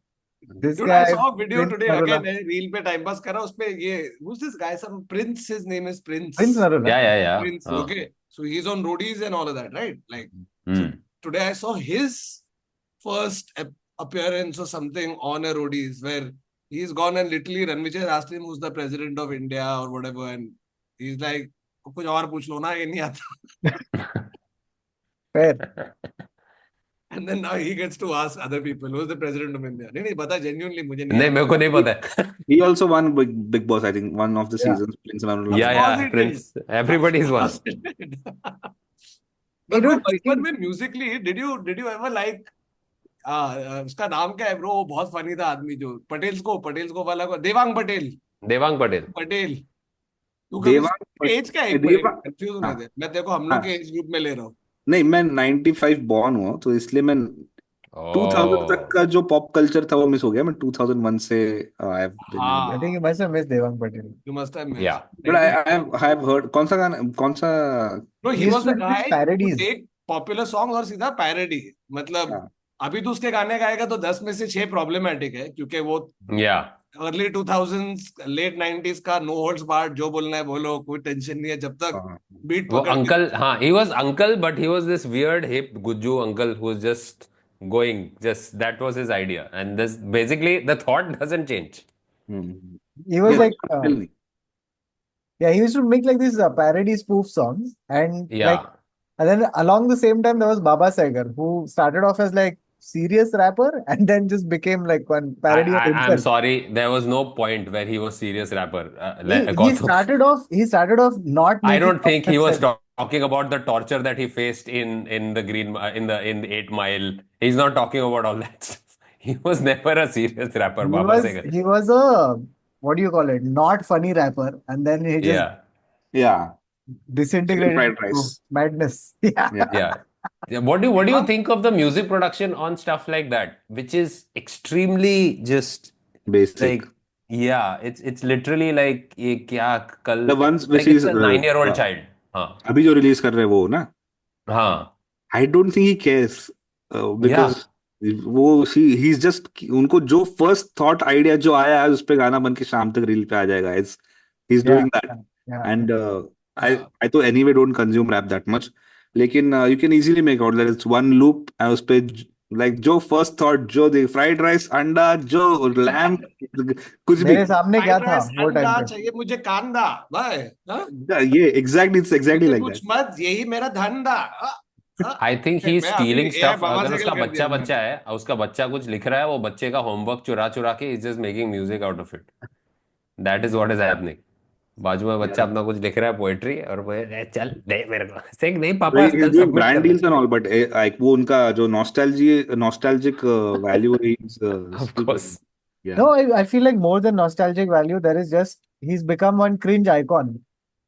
This Dude, I guy, saw a video Prince today Narula. again. Reel पे टाइम पास कर रहा उसपे ये who's this guy? Some Prince. His name is Prince. Prince Narula. Yeah. Prince. Okay. So he's on roadies and all of that, right? Like so Hmm. today I saw his first appearance or something on a roadies where he's gone and literally Ranvijay asked him who's the president of India or whatever, and he's like, कुछ और पूछ लो ना, ये नहीं आता. Fair. And then now he gets to ask other people who's the president of India. नहीं पता, genuinely मुझे नहीं नहीं, आता. मेरे को नहीं पता है. He also won Big Boss, I think, one of the Yeah. seasons. Prince Narula. Yeah, course he Prince. Everybody's Of one. course he did. Hey, But bro, dude, बचपन में musically, did you ever like उसका नाम क्या है bro? बहुत funny था आदमी जो पटेल्स को वाला को देवांग पटेल. देवांग पटेल. पटेल तू कभी देवांग एज क्या है? देवांग कंफ्यूज होने हाँ, दे. मैं देखो हम लोग हाँ. के एज ग्रुप में ले रहा हूँ. नहीं, मैं 95 बॉर्न हुआ, तो इसलिए मैं 2000 तक Oh. का जो पॉप कल्चर था वो मिस हो गया. मैं 2001 से I have been in हाँ. I think you must have missed Devang Patel. You must have missed. Yeah. But I have heard. कौन सा गाना, कौन सा? No, he He used was to the do guy who parodies. take popular song और सीधा parody. मतलब हाँ. अभी तो उसके गाने गाएगा तो 10 में से 6 प्रॉब्लमेटिक है, क्योंकि वो Yeah. Early 2000s late 90s का नो होल्ड्स बार्ड, जो बोलना है बोलो, कोई टेंशन नहीं है जब तक हाँ. बीट वो पकड़ के. अंकल, हाँ, he was uncle, but he was this weird hip Gujju uncle who was just going, just that was his idea, and this basically the thought doesn't change. He was Yes, like, still नहीं. yeah, he used to make like these parody spoof songs, and Yeah. like, and then along the same time there was Baba Sagar, who started off as like serious rapper, and then just became like one parody of I'm himself. sorry, there was no point where he was serious rapper. He started off not I making don't think he was sense. talking about the torture that he faced in the Green in the 8 Mile. He's not talking about all that stuff. He was never a serious rapper, Baba Sagar. He was a, what do you call it, not funny rapper, and then he just Yeah, Yeah. disintegrated Fried into rice. madness. Yeah. Yeah. yeah. Yeah, what do you think of the music production on stuff like that, which is extremely just Basic. like, yeah, it's literally like ये क्या कल, The ones like which it's is a 9-year-old child. हाँ, अभी जो release कर रहे हैं वो ना, हाँ, I don't think he cares because वो he's just, उनको जो first thought idea जो आया है उस पे गाना बन के शाम तक रील पे आ जाएगा. He's doing that. Yeah. And I तो anyway don't consume rap that much, लेकिन you can easily make out that it's one loop और उस पे like जो first thought, जो the fried rice, अंडा, जो lamb, कुछ भी. मेरे सामने क्या था वो अंडा टाइम पे? चाहिए मुझे, कांदा भाई. हाँ? ये exactly, it's exactly मुझे like कुछ that. मत, यही मेरा धंधा. I think he's मैं stealing अभी stuff. बाबा अगर से उसका कर दिया बच्चा है, उसका बच्चा कुछ लिख रहा है, वो बच्चे का होमवर्क चुरा के he's just making music out of it. That is what is happening. बाजू में बच्चा अपना कुछ लिख रहा है पोएट्री, और वो चल दे मेरे को सेक, नहीं पापा He's कल doing सबमिट brand कर deals and all, but like वो उनका जो nostalgic value is Of still course. yeah. No, I feel like more than nostalgic value, there is just, he's become one cringe icon,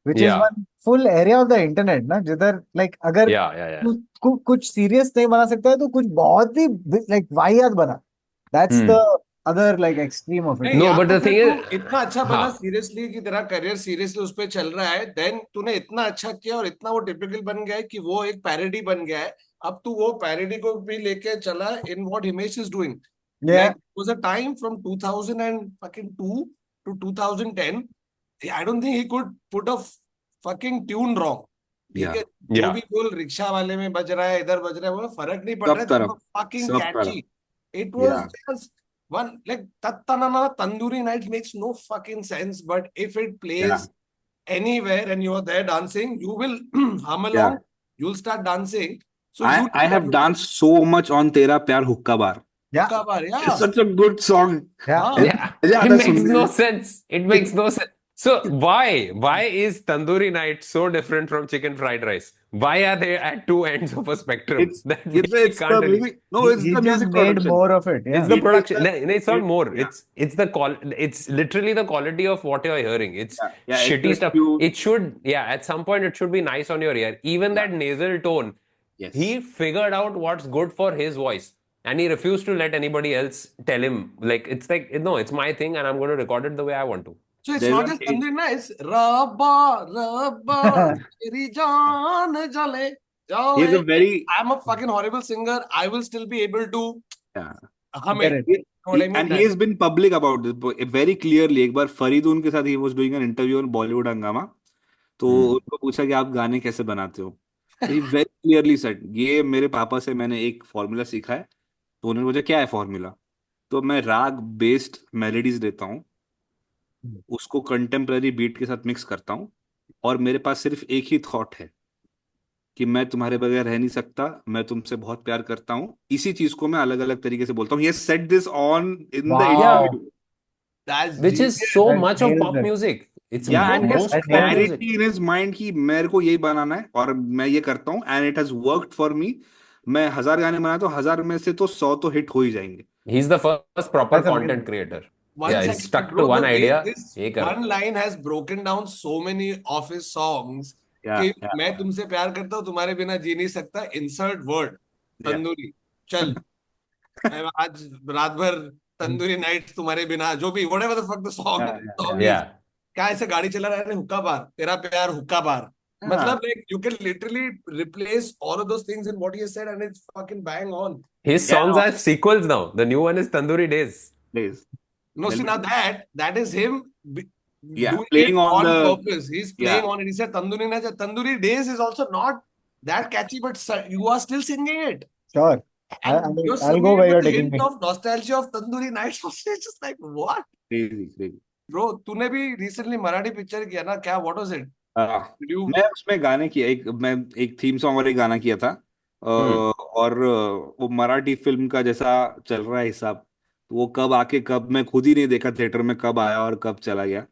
which is Yeah. one full area of the internet, ना, जिधर like अगर Yeah. तू कुछ serious नहीं बना सकता है तो कुछ बहुत ही like वाहियात बना. That's the other like extreme of it. नहीं, No, या but तो the फिर thing तू is- इतना अच्छा बना हाँ. सीरियसली कि तेरा करियर सीरियसली उस पे चल रहा है, देन तूने इतना अच्छा किया और इतना वो टिपिकल बन गया है कि वो एक पैरोडी बन गया है. अब तू वो पैरोडी को भी लेके चला in what Himesh is doing. Yeah. Like it was a time from 2002 to 2010. I don't think he could put a fucking tune wrong. ठीक है, जो Yeah. भी बोल रिक्शा वाले में बज रहा है, इधर बज रहा है, वो फर्क नहीं पड़ सब रहा है. तरफ, Fucking सब catchy. तरफ. It was Yeah. just one like Tattanana Tandoori Nights makes no fucking sense, but if it plays Yeah. anywhere and you're there dancing, you will hum Yeah. along. You'll start dancing. So you I have danced so much on तेरा प्यार हुक्का बार. Yeah. yeah. It's such a good song. Yeah. हाँ. Yeah, मजा it आता है makes सुनने no में. sense. It makes no sense. So why is Tandoori Night so different from chicken fried rice? Why are they at two ends of a spectrum? It's That we it's can't the really- music. No, it's He the just music made production. more of it. Yeah. It's the It- production. it's No, it's not it- more. yeah. It's it's literally the quality of what you're hearing. It's Yeah, shitty it's stuff. cute. It should, at some point it should be nice on your ear. Even that nasal tone, Yes. he figured out what's good for his voice, and he refused to let anybody else tell him. Like no, it's my thing, and I'm going to record it the way I want to. So it's There's not a- just Tandoori Nights. Rabba, teri jaan jale, He has a jale. very I'm a fucking horrible singer. I will still be able to yeah. hum Get it. it. what I mean And he that has been public about this very clearly. एक बार फरीदून के साथ he was doing an interview on Bollywood हंगामा, तो उनको पूछा कि आप गाने कैसे बनाते हो, तो he very clearly said ये मेरे पापा से मैंने एक फॉर्मूला सीखा है। तो उन्होंने पूछा क्या है फॉर्मूला, तो मैं राग बेस्ड मेलोडीज लेता हूँ, उसको कंटेम्प्ररी बीट के साथ मिक्स करता हूँ, और मेरे पास सिर्फ एक ही थॉट है कि मैं तुम्हारे बगैर रह नहीं सकता, मैं तुमसे बहुत प्यार करता हूँ। इसी चीज को मैं अलग अलग तरीके से बोलता हूँ। He has said this on in the Yeah, Wow. interview. that's which is genius. so That much of nails pop it. music. It's Yeah, and he has most That pop nails it. music. clarity in his mind कि मेरे को यही बनाना है और मैं ये करता हूँ, and it has worked for me. मैं 1000 गाने बनाता हूँ, 1000 में से तो 100 तो हिट हो ही जाएंगे। He's the first proper That's content amazing. creator. One Yeah, he's second, stuck to bro. one The way idea. this ये करो. one line has broken down so many of his songs Yeah, कि yeah, मैं तुमसे प्यार करता हूँ, तुम्हारे बिना जी नहीं सकता, insert word yeah. तंदूरी, चल मैं आज रात भर तंदूरी नाइट तुम्हारे बिना, जो भी whatever the fuck the song Yeah, yeah, song yeah. is, Yeah. क्या ऐसे गाड़ी चला रहा है हुक्का बार, तेरा प्यार हुक्का बार, हाँ, मतलब like you can literally replace all of those things in what he has said and it's fucking bang on. His yeah, songs are sequels now. The new one is Tandoori Days. please. No, see now that is him Yeah, doing it playing on on the, purpose. He's playing yeah, on it. He said Tandoori Nacha. Tandoori Days is also not that catchy, but you are still singing it. Sure. And you're I'll singing go it where with you're the taking hint me. of nostalgia of Tandoori Nights. It's just like, what? crazy, crazy. Bro, तूने भी recently Marathi picture किया ना, क्या, what was it? Did you मैं उसमें गाने किया, मैं एक थीम सॉन्ग और एक गाना किया था। Hmm. और वो मराठी फिल्म का जैसा चल रहा है हिसाब, तो वो कब आके कब, मैं खुद ही नहीं देखा थिएटर में कब आया और कब चला गया।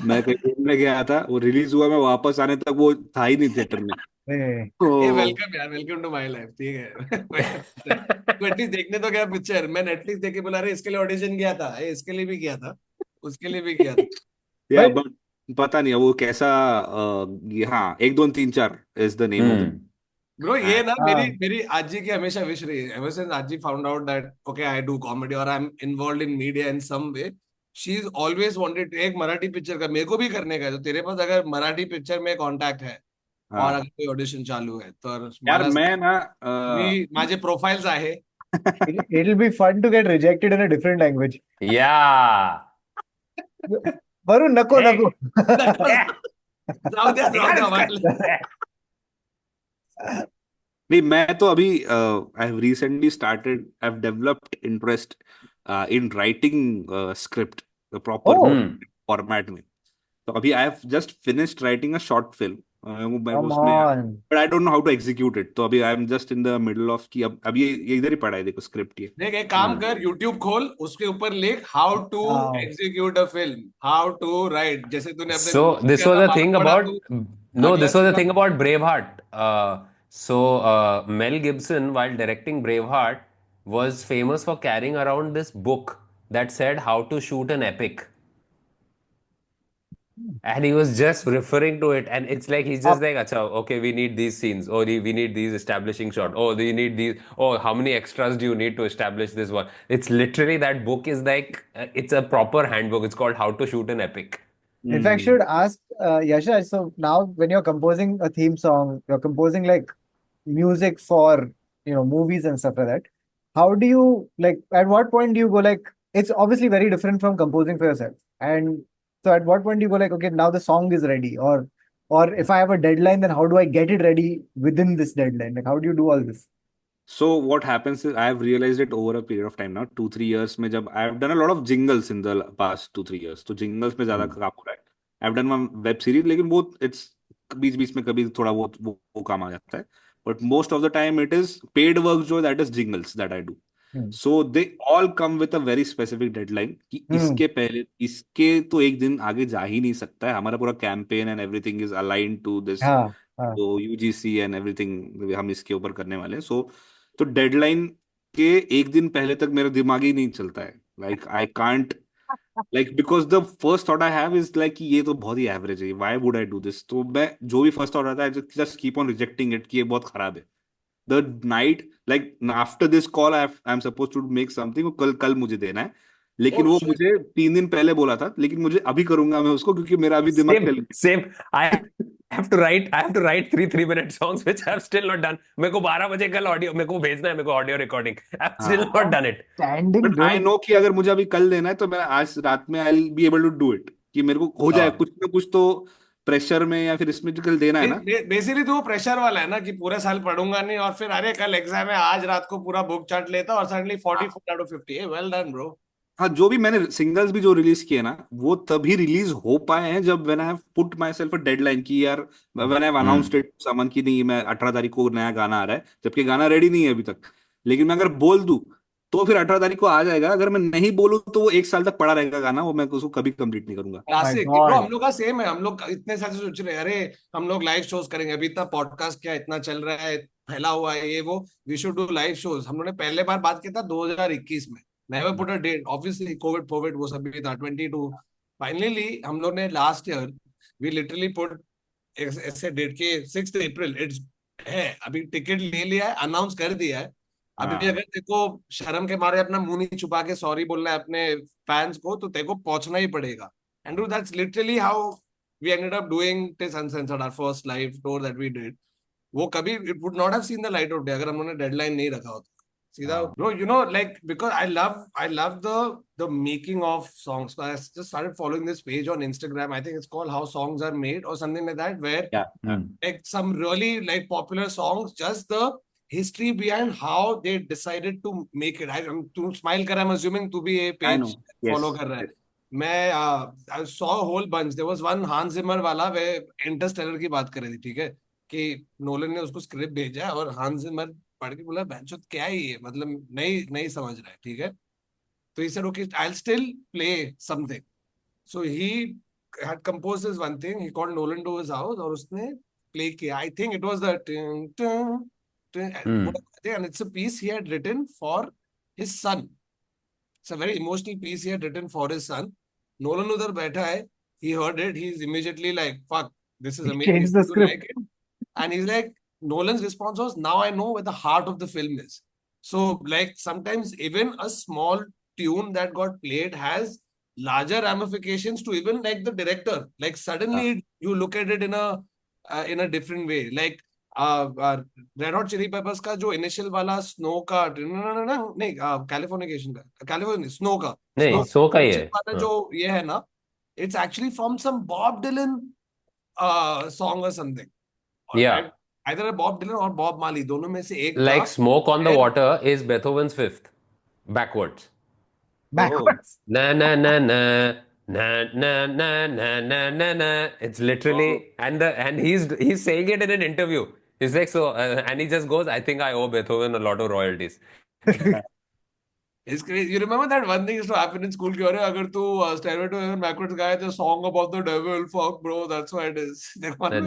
मैं कहीं घूमने गया था, वो रिलीज हुआ, मैं वापस आने तक वो था ही नहीं थिएटर में। Hey. ए तो वेलकम यार, वेलकम टू माय लाइफ, ठीक है। तू एटलीस्ट देखने तो गया पिक्चर, मैं नेटफ्लिक्स देख के बोला रहे इसके लिए ऑडिशन किया था, इसके लिए भी किया था, उसके लिए भी किया था। या But बट पता नहीं वो कैसा। हाँ, 1 2 3 4 is the name of the, Hmm. Bro ये ना मेरी uh, मेरी आजी की हमेशा विश रही है, ever since आजी found out that okay I do comedy और I am involved in media in some way, she is always wanted एक मराठी पिक्चर का, मेरे को भी करने का है, तो तेरे पास अगर मराठी पिक्चर में कॉन्टैक्ट है और अगर हाँ कोई ऑडिशन चालू है तर यार मला मैं ना मी माझे प्रोफाइल्स आहे. it'll be fun to get rejected in a different language. Yeah. Varun नको Hey. नको. जाऊ द्या मला. नहीं, मैं तो अभी I have recently started, I have developed interest in writing script proper Oh, Hmm. Format में। तो अभी I have just finished writing a short film, मैं come उसमें, on. But I don't know how to execute it. तो अभी I am just in the middle of कि अब ये इधर ही पड़ा है, देखो स्क्रिप्ट ये। देख एक काम कर, YouTube खोल, उसके ऊपर लिख how to Wow. Execute a film, how to write, जैसे तूने अपने So movie this किया was था the thing मालूम पड़ा about तू no, अगला this was the सीधा. thing about Braveheart. Mel Gibson, while directing Braveheart, was famous for carrying around this book that said how to shoot an epic. And he was just referring to it, and it's like he's just Up. like, Acha, okay, we need these scenes, or we need these establishing shots, oh, we need these, oh, how many extras do you need to establish this one? It's literally that book is like, it's a proper handbook. It's called How to Shoot an Epic. In fact, should ask Yasha. So now, when you're composing a theme song, you're composing like music for movies and stuff like that. How do you like? At what point do you go like? It's obviously very different from composing for yourself. And so, at what point do you go like, okay, now the song is ready, or if I have a deadline, then how do I get it ready within this deadline? Like, how do you do all this? So what happens is I have realized it over a period of time now, 2 3 years में, जब I have done a lot of jingles in the past 2 3 years, तो jingles में ज्यादा काम हो रहा है। I have done one web series, लेकिन वो it's बीच बीच में कभी थोड़ा वो काम आ जाता है, but most of the time it is paid work जो that is jingles that I do. Hmm. So they all come with a very specific deadline कि Hmm. इसके पहले, इसके तो एक दिन आगे जा ही नहीं सकता है, हमारा पूरा campaign and everything is aligned to this, हाँ हाँ. तो UGC and everything हम इसके ऊपर करने वाले हैं। सो तो डेडलाइन के एक दिन पहले तक मेरा दिमाग ही नहीं चलता है, like I can't, like because the first thought I have is like कि ये तो बहुत ही एवरेज है, why would I do this. तो मैं जो भी फर्स्ट थॉट आता है just keep on rejecting it कि ये बहुत खराब है। The night like after this call I am suppose to make something, कल कल मुझे देना है, लेकिन Oh वो shit. मुझे 3 दिन पहले बोला था, लेकिन मुझे अभी करूंगा मैं उसको, क्योंकि मेरा अभी दिमाग Same, चल same. I have to write 3 3-minute songs which I have still not done. मेरे को 12 बजे कल ऑडियो मेरे को भेजना है, मेरे को audio recording. I have still हाँ, not done it. Standing, but I dude. Know कि अगर मुझे अभी कल देना है तो मैं आज रात में I will be able to do it, कि मेरे को हो जाए हाँ. कुछ ना कुछ तो प्रेशर में या फिर इसमें जो कल देना है ना. बेसिकली तो वो प्रेशर वाला है ना कि पूरे साल पढ़ूंगा नहीं और फिर अरे कल एग्जाम है, आज रात को पूरा बुक चाट लेता और suddenly 44 out of 50. Well done bro. हाँ, जो भी मैंने सिंगल्स भी जो रिलीज किए ना वो तभी रिलीज हो पाए हैं जब when I have put myself a deadline की यार, when I have announced it someone की नहीं मैं 18 तारीख को नया गाना आ रहा है, जबकि गाना रेडी नहीं है अभी तक. लेकिन मैं अगर बोल दूं तो फिर 18 तारीख को आ जाएगा. अगर मैं नहीं बोलूं तो वो 1 साल तक पड़ा रहेगा गाना, वो मैं उसको कभी कंप्लीट नहीं करूंगा. My classic bro. God. हम लोग का सेम है. हम लोग इतने साल से सोच रहे हैं अरे हम लोग लाइव शोज करेंगे. अभी इतना पॉडकास्ट क्या इतना चल रहा है, फैला हुआ है ये वो. We should do live shows. हम लोग ने पहले बार बात किया था 2021 में. Never put a date. Obviously covid covid वो सब भी था 22. फाइनली हम लोग ने last year we literally put ऐसे डेट के 6 अप्रैल. इट्स है अभी टिकट ले लिया है, अनाउंस कर दिया है. अभी हाँ. अगर देखो शर्म के मारे अपना मुंह नहीं छुपा के सॉरी बोलना है अपने फैंस को तो तेरे को पहुंचना ही पड़ेगा. And that's literally how we ended up doing this uncensored our first live tour that we did. वो कभी it would not have seen the light of day अगर हमने डेडलाइन नहीं रखा होता. सीधा हाँ. Bro, you know like because I love the making of songs. I just started following this page on Instagram. I think it's called How Songs Are Made or something like that, where Yeah. like some really like popular songs, just the history behind how they decided to make it. तू smile कर रहा है, I'm assuming तू भी ये I know. page Yes. follow कर रहा है. मैं I saw a whole bunch. There was one Hans Zimmer वाला वे इंटरस्टेलर की बात कर रही थी, ठीक है, कि नोलन ने उसको स्क्रिप्ट भेजा और हांस जिमर पढ़ के बोला बहनचोद क्या है ये, मतलब नहीं नहीं समझ रहा है, ठीक है. तो he said okay I'll still play something. So he had composed this one thing. He called Nolan to his house और उसने play किया. I think it was the ting, ting, ting, and it's a piece he had written for his son. It's a very emotional piece he had written for his son. Nolan उधर बैठा है. He heard it. He's immediately like, "Fuck, this is He amazing. changed the You script. like it?" And he's like, Nolan's response was, "Now I know where the heart of the film is." So, like, sometimes even a small tune that got played has larger ramifications to even like the director. Like, suddenly you look at it in a different way. Like, red hot chili peppers का जो initial वाला snow का नहीं Californication का California snow का नहीं, snow सो का ही है. वाला जो ये है ना, it's actually from some Bob Dylan song or something. Yeah. Either Bob Dylan or Bob Marley दोनों में से एक Like था. Smoke on the And- Water is Beethoven's Fifth, backwards. Backwards. Na na na na na na na na na na na. It's literally and he's saying it in an interview. He's like so, and he just goes, "I think I owe Beethoven a lot of royalties." It's crazy. You remember that one thing used to happen in school? कि अरे अगर तू Stairway to Heaven backwards गाए तो song about the devil, fuck bro, that's why it is.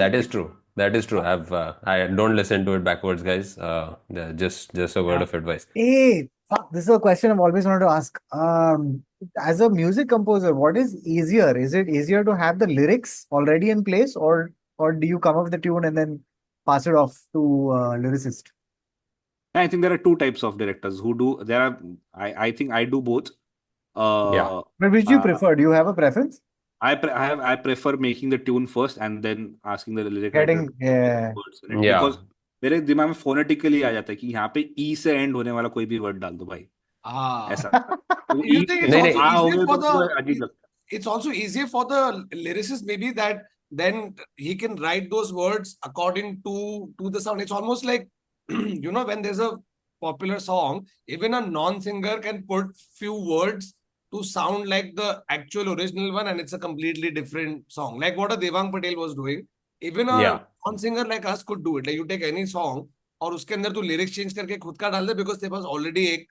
That is true. That is true. I don't listen to it backwards, guys. Just a word of advice. Hey, fuck, this is a question I've always wanted to ask. As a music composer, what is easier? Is it easier to have the lyrics already in place, or do you come up with the tune and then pass it off to lyricist? I think there are two types of directors who do. There are. I think I do both. Yeah. But which do you uh, prefer? Do you have a preference? I prefer making the tune first and then asking the lyric Getting, writer to yeah. put words in it. Yeah. Because मेरे दिमाग में phonetically आ जाता है कि यहाँ पे ई से and होने वाला कोई भी वर्ड डाल दो भाई, ऐसा. तो You ई think पे it's नहीं, also आ हो easier गए for तो पूरा the अजीब लगता है. it's also easier for the lyricist maybe that then he can write those words according to the sound. It's almost like you know when there's a popular song, even a non-singer can put few words to sound like the actual original one, and it's a completely different song. Like what a Devang Patel was doing. Even a Yeah. non-singer like us could do it. Like you take any song और उसके अंदर तू lyrics change करके खुद का डाल दे because तेरे पास already एक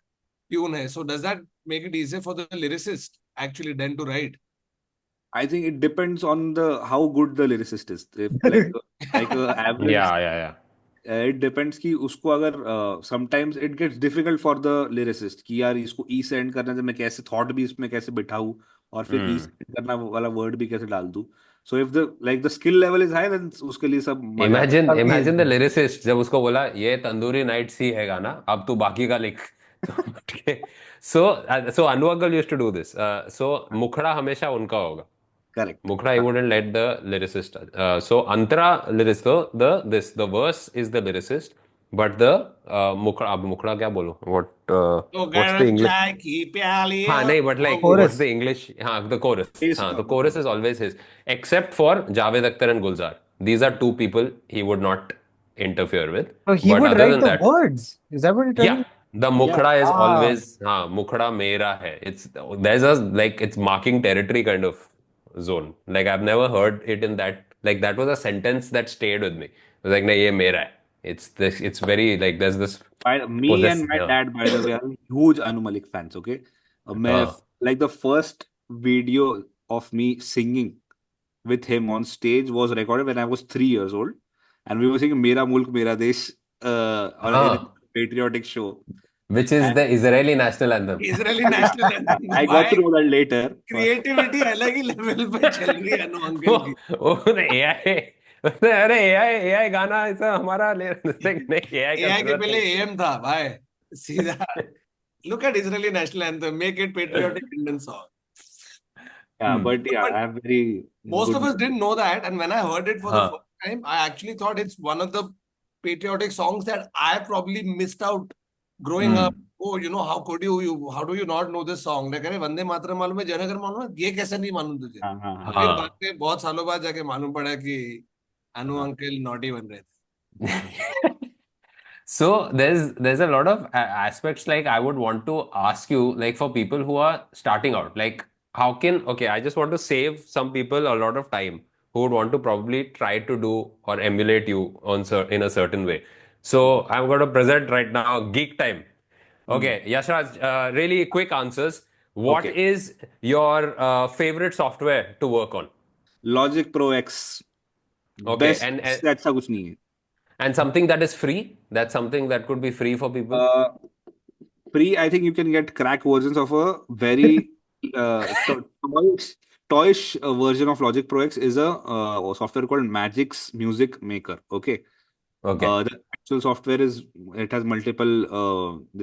tune है. So does that make it easier for the lyricist actually then to write? I think it depends on the how good the lyricist is. If like a average, Yeah. it depends कि उसको अगर sometimes it gets difficult for the lyricist कि यार इसको ई से and करने से मैं कैसे thought भी इसमें कैसे बिठाऊं और फिर ई से end करना वाला वर्ड भी कैसे डाल दूं. So if the skill level is high, then उसके लिए सब मजा आता है. Imagine the lyricist जब उसको बोला ये तंदूरी नाइट्स ही है गाना, अब तू बाकी का लिख. So Anu Uncle used to do this. So मुखड़ा हमेशा उनका होगा. Correct. Mukhra, he wouldn't let the lyricist. So Antara lyrics, the verse is the lyricist, but the Mukhra, अब Mukhra क्या बोलो? तो What's the गरम English? चाय की प्याली हाँ नहीं, but like वो what's Chorus. the English? हाँ, the chorus. Yes, हाँ, the chorus is always his, except for Javed Akhtar and Gulzar. These are two people he would not interfere with. So he But would other write than the that, words. Is that what you're yeah, telling? the yeah. Mukhra is Ah, always Mukhra mera hai. There's a like it's marking territory kind of zone. Like I've never heard it in that. Like that was a sentence that stayed with me. It was like, nahi, ye mera hai. It's this. It's very like there's this Me possess. and my Yeah. dad, by the way, are huge Anu Malik fans. Okay, हाँ. like the first video of me singing with him on stage was recorded when I was 3 years old, and we were singing "Mera Mulk Mera Desh" in a हाँ. patriotic show. Which is And the Israeli national anthem. Israeli national anthem I got भाई to know that later. Creativity अलग ही level पे चल रही है अनु वो uncle की वो AI अरे AI गाना ऐसा हमारा ले नहीं AI का एआई के जरूरत पहले नहीं. एएम था भाई सीधा look at Israeli national anthem make it patriotic Indian song Yeah, Hmm. but yeah, but I have very most of good. us didn't know that and when I heard it for the हाँ. first time I actually thought it's one of the patriotic songs that I probably missed out growing up. Oh, you know, how do you not know this song? like अरे वंदे मातरम मालूम है जनगण मालूम है ये कैसे नहीं मालूम तुझे हाँ हाँ हाँ. फिर बाद हाँ. में बहुत सालों बाद जाके मालूम पड़ा कि अनु हाँ. अंकल नॉटी बन रहे थे So there's a lot of aspects like I would want to ask you like for people who are starting out like how can okay I just want to save some people a lot of time who would want to probably try to do or emulate you in a certain way. So I'm going to present right now Geek Time. Hmm. Okay, Yashraj, really quick answers. What Okay. is your favorite software to work on? Logic Pro X. Okay, Best से अच्छा कुछ नहीं है. and something that is free. That's something that could be free for people. Free, I think you can get crack versions of a very toyish version of Logic Pro X is a software called Magix Music Maker. Okay. Okay. The actual software is it has multiple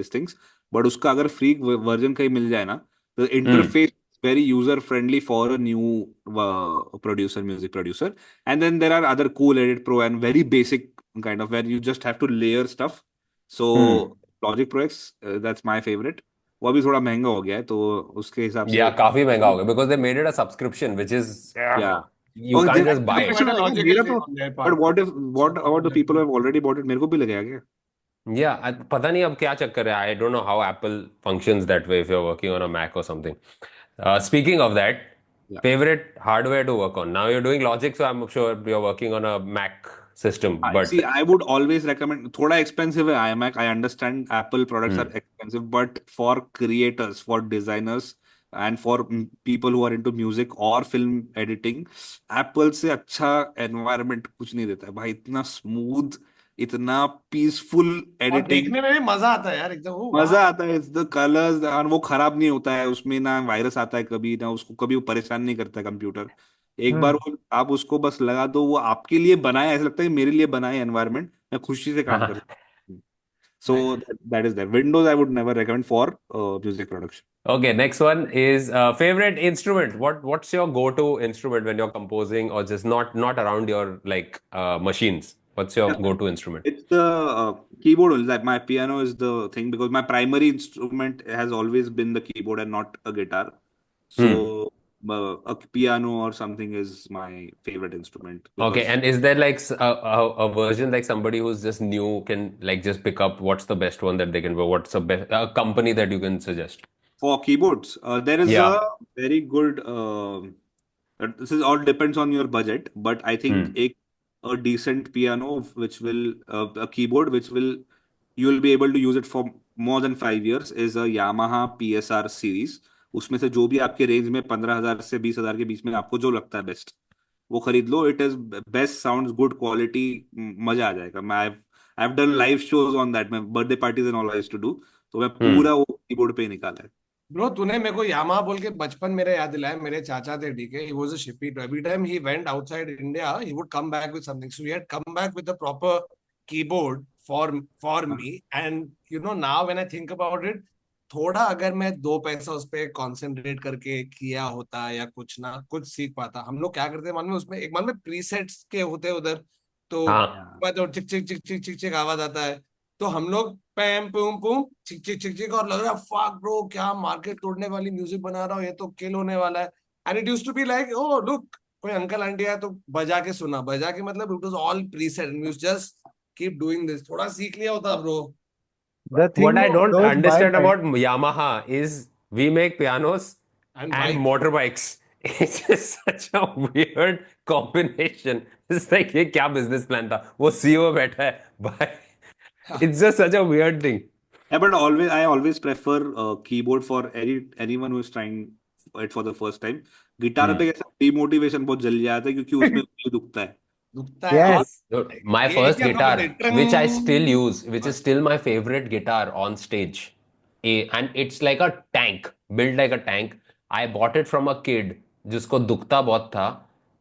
these things, but उसका अगर free version कहीं मिल जाए ना, the interface is very user friendly for a new music producer. And then there are other cool Edit Pro and very basic kind of where you just have to layer stuff. So Logic Pro X, that's my favorite. वो अभी थोड़ा महंगा हो गया है तो उसके हिसाब से Yeah, काफी महंगा होगा because they made it a subscription, which is yeah. you Oh, can't they just buy it. Quite a subscription है क्या? logical मेरा thing तो on their but part. what about the people who have already bought it? मेरे को भी लगेगा क्या? Yeah, पता नहीं अब क्या चक्कर है. I don't know how Apple functions that way if you're working on a Mac or something. Speaking of that, Yeah. favorite hardware to work on. Now you're doing Logic, so I'm sure you're working on a Mac system. But See, I would always recommend थोड़ा expensive है iMac. I understand Apple products are expensive, but for creators, for designers, and for people who are into music or film editing, Apple से अच्छा environment कुछ नहीं देता है भाई. इतना smooth, इतना peaceful और editing. देखने में भी मजा आता है यार एकदम वो मजा आता है. द कलर्स और वो खराब नहीं होता है उसमें. ना वायरस आता है कभी, ना उसको कभी वो परेशान नहीं करता है कंप्यूटर. एक बार वो आप उसको बस लगा दो, वो आपके लिए बनाया, ऐसा लगता है कि मेरे लिए बनाया एनवायरनमेंट, मैं खुशी से काम कर सकता हूँ. सो that is that. Windows I would never recommend for music production. okay, next one is favorite instrument. What's your go-to instrument when you're composing or just not around your like machines? What's your go-to instrument? It's the keyboard only. That my piano is the thing because my primary instrument has always been the keyboard and not a guitar. So a piano or something is my favorite instrument. Okay, Because and is there like a version like somebody who's just new can like just pick up what's the best one that they can what's a company that you can suggest? for keyboards, there is Yeah. a very good. This is all depends on your budget, but I think a decent piano which will a keyboard which will you will be able to use it for more than 5 years is a Yamaha PSR series. उसमें से जो भी आपके range में 15,000 से 20,000 के बीच में आपको जो लगता है बेस्ट, वो खरीद लो. It is best, sounds good, quality, मजा आ जाएगा. मैं I have done live shows on that. मैं birthday parties and all I used to do, तो मैं पूरा वो कीबोर्ड पे ही निकाला है. ब्रो तूने मेरे को यामा बोल के बचपन मेरे याद दिलाया. मेरे चाचा थे ठीक है, he was a shippy. Every time he went outside India he would come back with something. So he had come back with a proper keyboard for me. And you know, now when I think about it, थोड़ा अगर मैं 2 पैसा उस पर concentrate करके किया होता या कुछ ना कुछ सीख पाता। हम लोग क्या करते हैं मन में, उसमें एक मन में प्रीसेट्स के होते हैं उधर, तो हाँ Yeah. बाद चिक चिक चिक चिक चिक चिक आवाज आता है, तो हम लोग पैम पुम पुम चिक चिक चिक चिक, और लग रहा है फक ब्रो क्या मार्केट तोड़ने वाली म्यूजिक बना रहा हूँ, ये तो किल होने वाला है। And it used to be like oh look, कोई अंकल आंटी आया तो बजा के सुना, बजा के मतलब it was all preset and you just keep doing this, थोड़ा सीख लिया होता bro. The what thing I that don't blows my understand mind. about Yamaha is we make pianos and and bike motorbikes. It's just such a weird combination. It's like ये क्या business plan था? वो CEO बैठा है भाई. It's just such a weird thing. Yeah, but I always prefer keyboard for anyone who is trying it for the first time. Guitar पे कैसा demotivation बहुत जल्दी जाता है क्योंकि उसमें ऊँगली दुखता है. दुखता है। और Yes. So, my ये first क्या प्रॉब्लम है, guitar, which I still ट्रंग use, which is बस। still my favorite guitar on stage, and it's like a tank, built like a tank. I bought it from a kid जिसको दुखता बहुत था,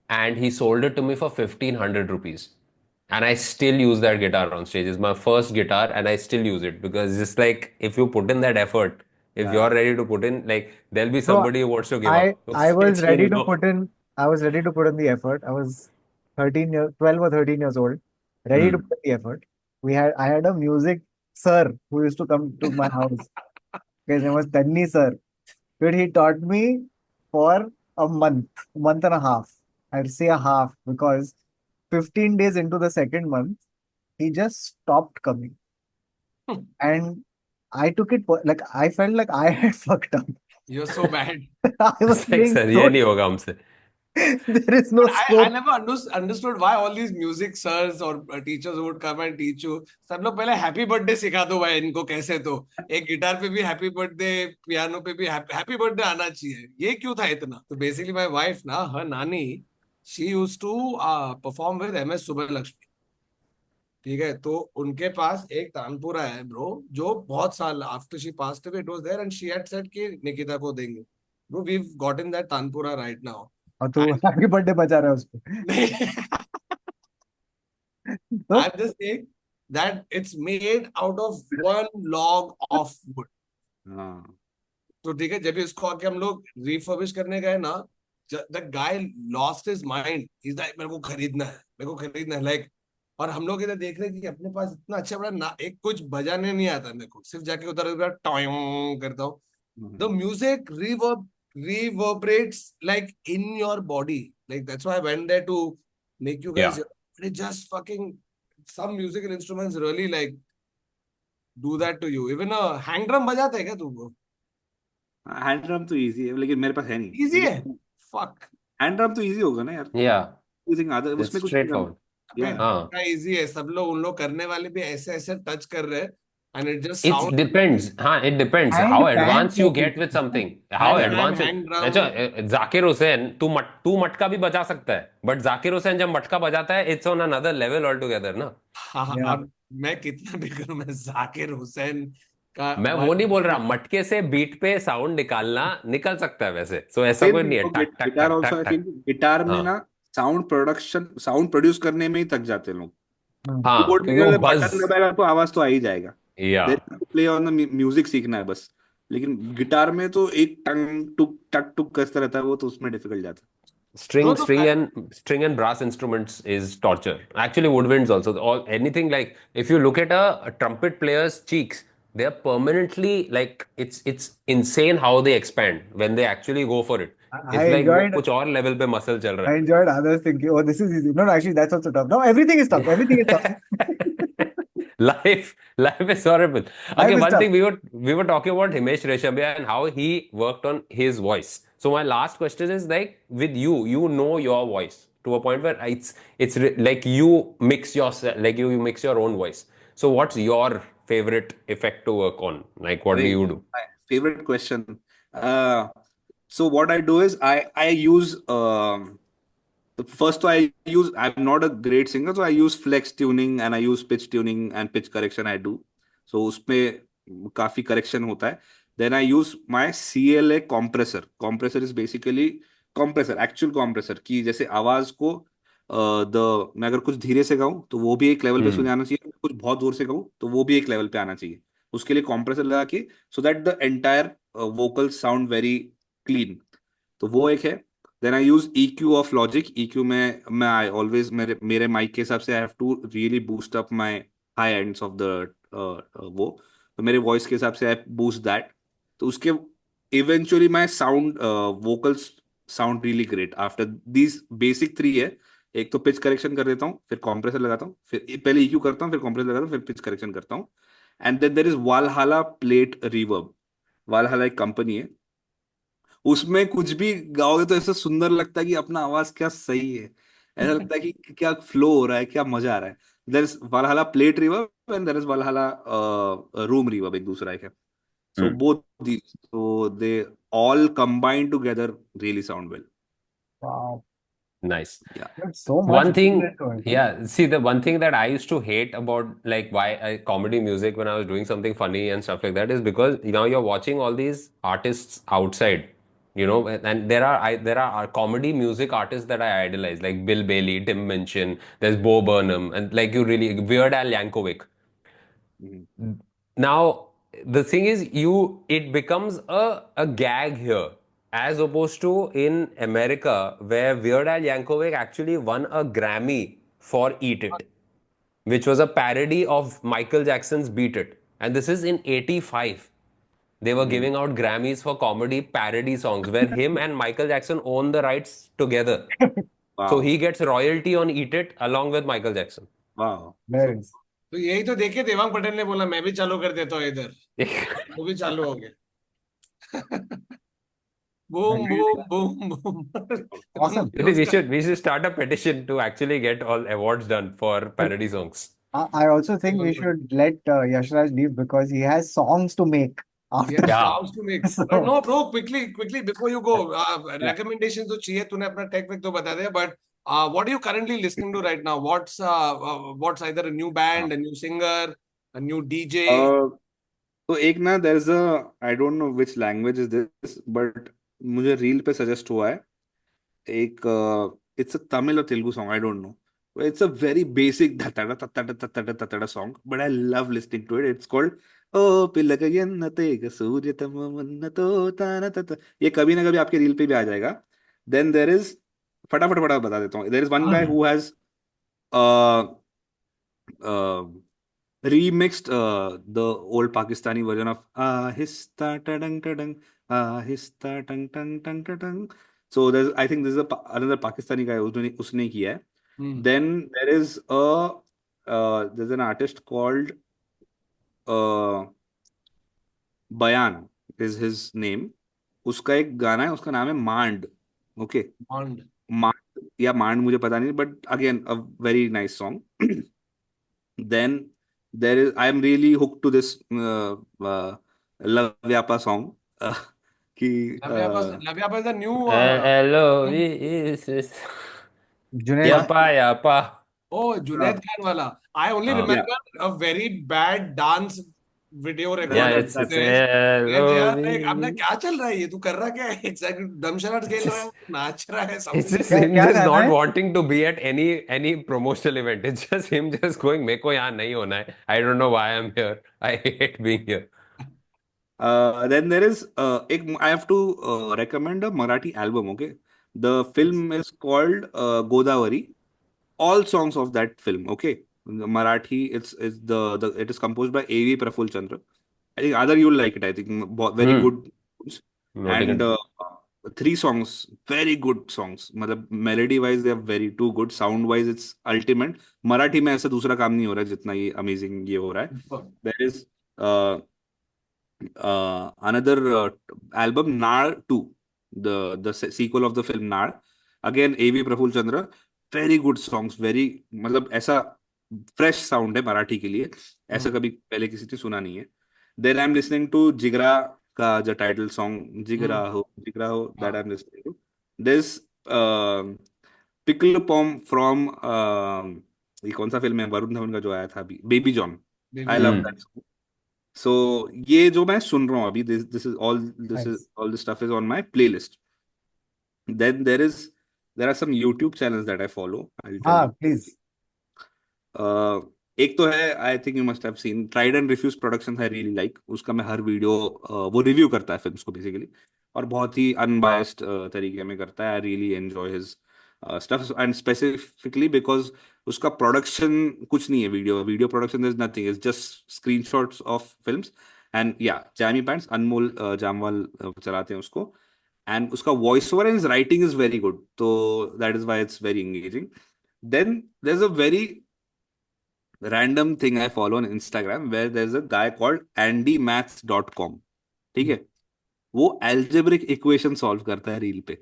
and he sold it to me for 1,500 rupees. And I still use that guitar on stage. It's my first guitar, and I still use it because it's like if you put in that effort, if you're Yeah. ready to put in, like there'll be So somebody who wants to give I up. I was Which ready you to know. put in I was ready to put in the effort. I was 12 or 13 years old, ready to Hmm. put in the effort. I had a music sir who used to come to my house. His name was Tanni sir. But he taught me for month and a half. I'd say a half because 15 days into the second month, he just stopped coming. And I took it like I felt like I had fucked up. You are so bad. I was It's like being sir ये so नहीं होगा हमसे. there is no But I scope. never understood why all these music sirs or teachers would come and teach you। सब लोग पहले happy birthday सिखा दो भाई इनको कैसे, तो एक गिटार पे भी हैप्पी बर्थडे, पियानो पे भी हैप्पी बर्थडे आना चाहिए, ये क्यों था इतना। तो बेसिकली माय वाइफ ना, हर नानी, she used to perform with MS Subbulakshmi. ठीक है, तो उनके पास एक तानपुरा है ब्रो, जो बहुत साल after she passed away it was there and she had said कि निकिता को देंगे। Bro we gotten that tanpura right now. और तू हैप्पी बर्थडे बजा रहा है उसको तो I'm just saying that it's made out of one log of wood। हाँ. तो ठीक है, जब भी उसको आके हम लोग रिफर्बिश करने गए ना, the guy lost his mind, is like मेरे को खरीदना है, मेरे को खरीदना है लाइक। और हम लोग इधर देख रहे हैं कि अपने पास इतना अच्छा बड़ा ना, एक कुछ बजाने नहीं आता मेरे को, सिर्फ जाके उधर उधर टॉयों करता हूँ। The music reverberates like in your body, like that's why I went there to make you guys, Yeah. it just fucking, some musical instruments really like do that to you। even a hang drum बजाते है क्या तू bro? Hand drum तो easy है लेकिन मेरे पास है नहीं. easy है, लेकिन fuck। हैंड ड्रम तो इजी होगा ना यार. Yeah. यूजिंग अदर It's उसमें कुछ नहीं करना. straightforward. अबे या. हाँ. का easy है, सब लोग उन लोग करने वाले भी ऐसे ऐसे टच कर रहे हैं and it just It sounds depends. हाँ, it depends and how pan advanced you get with something. How hand pan advanced. hang drum। अच्छा, जाकिर हुसैन तू मटका भी बजा सकता है, बट जाकिर हुसैन जब मटका बजाता है, it's on another level altogether ना. हाँ हाँ, yeah और मैं कितना भी करूं, मैं जाकिर हुसैन का मैं वो नहीं बोल रहा, मटके से बीट पे साउंड निकालना निकल सकता है वैसे, सो ऐसा सेम कोई थिंग नहीं है. फॉर टक टक गिटार टक आल्सो. टक आई टक. फील गिटार में हाँ ना साउंड प्रोड्यूस करने में ही थक जाते हैं लोग. Hmm. हाँ, कीबोर्ड क्योंकि वो में बज. बटन दबाएगा तो आवाज तो आ ही जाएगा. या then play on the music सीखना है बस. लेकिन गिटार में तो एक टक टुक करता रहता है वो, तो उसमें डिफिकल्ट जाता है. ब्रो तो string and brass instruments is torture. Actually, woodwinds also. All anything like if you look at a trumpet player's cheeks, they are permanently like it's insane how they expand when they actually go for it. I It's like वो enjoyed कुछ और level पे muscle चल रहा I enjoyed others thinking, oh, this is easy. No, no, actually, that's also tough. No, everything is tough. Everything is tough. है. Life is horrible. Life Okay, is one tough. thing we were talking about Himesh Reshammiya and how he worked on his voice. So my last question is like with you know your voice to a point where like you mix yourself, like you mix your own voice. So what's your favorite effect to work on? Like what do अरे you do? my favorite question. uh, so what I do is I use the first, so I'm not a great singer, so I use flex tuning and I use pitch tuning and pitch correction I do. So उसमें काफी correction होता है. Then I use my CLA compressor. Compressor is basically compressor, actual compressor, कि जैसे आवाज को मैं अगर कुछ धीरे से गाऊं तो वो भी एक लेवल पे सुने Hmm. आना चाहिए, कुछ बहुत जोर से गाऊं तो वो भी एक लेवल पे आना चाहिए. उसके लिए कॉम्प्रेसर लगा के, so that the entire vocal sound very clean. तो वो एक है। Then I use EQ of Logic. EQ में मैं आई ऑलवेज मेरे मेरे माइक के हिसाब से I have to really boost up my high ends of the वो, तो मेरे वॉइस के हिसाब से आई बूस्ट दैट। तो उसके eventually my sound vocals sound really great after these basic three है। एक तो पिच करेक्शन कर देता हूँ, फिर कॉम्प्रेसर लगाता हूँ, फिर पहले EQ करता हूँ, फिर कॉम्प्रेसर लगाता हूँ, फिर पिच करेक्शन करता हूँ। And then there is Valhalla plate reverb. Valhalla एक कंपनी है, उसमें कुछ भी गाओगे तो ऐसा सुंदर लगता है कि अपना आवाज क्या सही है। ऐसा लगता है कि क्या फ्लो हो रहा है, क्या मजा आ रहा है। There is Valhalla plate reverb and there is Valhalla room reverb, एक दूसरा एक है। So Hmm. Both the, so they all combine together really sound well. Wow. Nice. या There's so much One built thing, into it, huh? yeah, see, the one thing that I used to hate about like why I comedy music when I was doing something funny and stuff like that is because now you're watching all these artists outside, and there are comedy music artists that I idolize, like Bill Bailey, Tim Minchin, there's Bo Burnham, and like you really Weird Al Yankovic. Now, the thing is, it becomes a gag here, as opposed to in America, where Weird Al Yankovic actually won a Grammy for Eat It, which was a parody of Michael Jackson's Beat It. And this is in 85. They were giving out Grammys for comedy parody songs, where him and Michael Jackson own the rights together. So wow, he gets royalty on Eat It along with Michael Jackson. Wow. Hilarious. तो यही तो देखे देवांग पटेल ने बोला मैं भी चालू कर देता हूँ इधर, वो भी चालू हो गया। Boom Nice. Boom boom boom. Awesome. I think we should start a petition to actually get all awards done for But parody songs. I also think we should let Yashraj leave because he has songs to make after Yes, Yeah. songs to make. this. But So, no, bro, quickly before you go, yeah. recommendations तो चाहिए, तूने अपना take वेक तो बता दिया, but what are you currently listening to right now? What's either a new band, a new singer, a new DJ? तो एक ना, there is a, I don't know which language is this, but मुझे reel पे suggest हुआ है एक, it's a Tamil or Telugu song, I don't know, it's a very basic ततड़ ततड़ ततड़ ततड़ song, but I love listening to it. It's called ओ पिलक तेग सूर्य तमन्नतो ताना तत। ये कभी ना कभी आपके रील पे भी आ जाएगा। देन देयर इज, फटाफट फटाफट बता देता हूँ, there is one guy who has remixed the old Pakistani version of Ahista Tadang Tadang, Ahista Tang Tang Tang Tang. So there's, I think there's another Pakistani guy उसने किया है. Hmm. Then there is a there's an artist called uh, Bayan is his name. उसका एक गाना है, उसका नाम है मांड। Okay, Bond. मांड या मांड मुझे पता नहीं, but again a very nice song. Then there is, I am really hooked to this Love Yapa song. कि Lavyapa is the new. Hello, Junaid, क्या, yapa yapa. Oh, Junaid Khan wala. I only या remember a very bad dance video Yeah, recorded it's that's footage. Where they hello. are like, अब ना क्या चल रहा है ये, तू कर रहा क्या है exactly, दमशराट खेल रहा है, नाच रहा है, It's समझ just क्या him क्या just गाना not है? wanting to be at any promotional event. It's just him just going, मेरे को यहाँ नहीं होना है. I don't know why I'm here. I hate being here. then there is एक, I have to recommend a Marathi album. Okay, the film is called Godavari. All songs of that film. Okay, the Marathi. It's the it is composed by A.V. Praful Chandra. I think either you'll like it. I think very Hmm. good. Noting And it. three songs, very good songs. मतलब melody wise they are very too good. Sound wise it's ultimate. Marathi में ऐसा दूसरा काम नहीं हो रहा है जितना ये amazing ये हो रहा है. रहा है. There is uh, another album Nar 2, the sequel of the film Nar. Again A.V. Praful Chandra. Very good songs. Very मतलब ऐसा fresh sound है मराठी के लिए. ऐसा कभी पहले किसी ने सुना नहीं है. Then I'm listening to जिगरा का जो टाइटल सॉन्ग जिगरा हो that I'm listening to. There's pickle pom from ये कौन सा फिल्म है वरुण धवन का जो आया था अभी, baby John. Baby I love John. Hmm. That song. So ये जो मैं सुन रहा हूँ अभी, this is all, Nice. all this stuff is on my playlist. Then there are some YouTube channels that I follow. I'll tell you. Please. एक तो है, I think you must have seen, tried and refuse production, I really like उसका। मैं हर video, वो review करता है films को basically, और बहुत ही अनबायस्ड तरीके में करता है। I really enjoy his stuff, and specifically because उसका प्रोडक्शन कुछ नहीं है, video video production is nothing, is just screenshots of films. And या जैमी पैंट्स, अनमोल जामवाल चलाते हैं उसको, एंड उसका voice over and writing is very good, तो that is why it's very engaging. Then there is a very random thing I follow on Instagram where there's a guy called andymaths.com. ठीक है, वो algebraic equation solve करता है reel पे।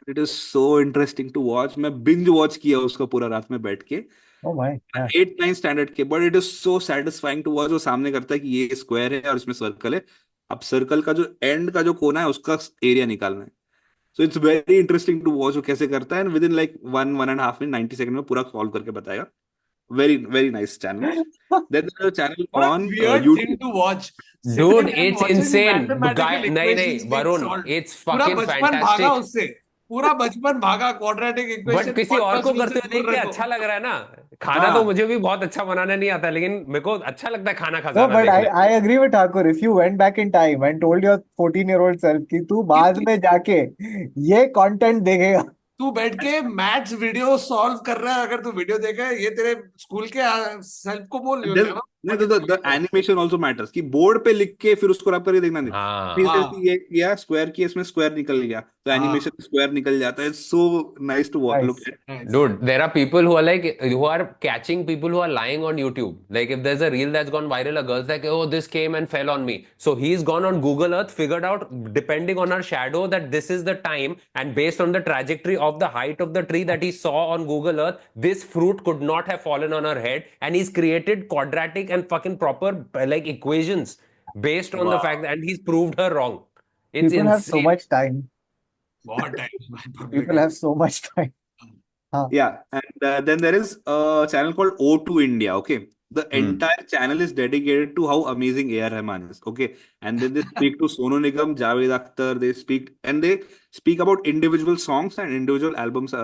It is so interesting to watch. मैं binge watch किया उसका पूरा रात में बैठ के, Oh my, yeah. 8 9 स्टैंडर्ड के, but it is so satisfying to watch. वो सामने करता है कि ये स्क्वायर है और इसमें सर्कल है, अब सर्कल का जो एंड का जो कोना है उसका एरिया निकालना है। So it's very interesting to watch वो कैसे करता है, and within like 1 1.5 minute 90 second में पूरा सॉल्व करके बताएगा। Very, very nice channel. Then there's a channel What a on weird thing YouTube. to watch. Dude, Sitting and it's watching insane. Guy, mathematical नहीं equations being Varun, solved. it's पूरा fucking बचपन भागा fantastic. उससे, पूरा बचपन भागा quadratic but equation किसी और को पॉसिबल करते से हुए देख दूर के रखो। अच्छा लग रहा है ना। खाना तो हाँ, मुझे भी बहुत अच्छा बनाना नहीं आता, लेकिन मेरे को अच्छा लगता है खाना No, खजाना but देखना। I agree with Thakur. If you went back in time and told your 14-year-old self कि तू कि बाद तू में जाके ये कंटेंट देखेगा, तू बैठ के मैथ्स वीडियो सॉल्व कर रहा है, अगर तू वीडियो देखा है, ये तेरे स्कूल के सेल्फ को बोल and then नहीं तो the animation also matters, कि बोर्ड पे लिख के फिर उसको रब करके देखना नहीं। फिर हाँ जैसे ये किया स्क्वायर किया, इसमें स्क्वायर निकल गया तो हाँ एनिमेशन स्क्वायर निकल जाता है। So nice to look nice. एट। Dude, there are people who are like, who are catching people who are lying on YouTube. Like, if there's a reel that's gone viral, a girl's like, oh, this came and fell on me. So he's gone on Google Earth, figured out, depending on her shadow, that this is the time, and based on the trajectory of the height of the tree that he saw on Google Earth, this fruit could not have fallen on her head. And he's created quadratic and fucking proper, like, equations based on the fact that, and he's proved her wrong. It's People have so insane. much time. बहुत time public People have so much time. हाँ. Yeah, and then there is a channel called O2 India. Okay, the entire channel is dedicated to how amazing A.R. Rahman is. Okay, and then they speak to Sonu Nigam, Javed Akhtar. They speak about individual songs and individual albums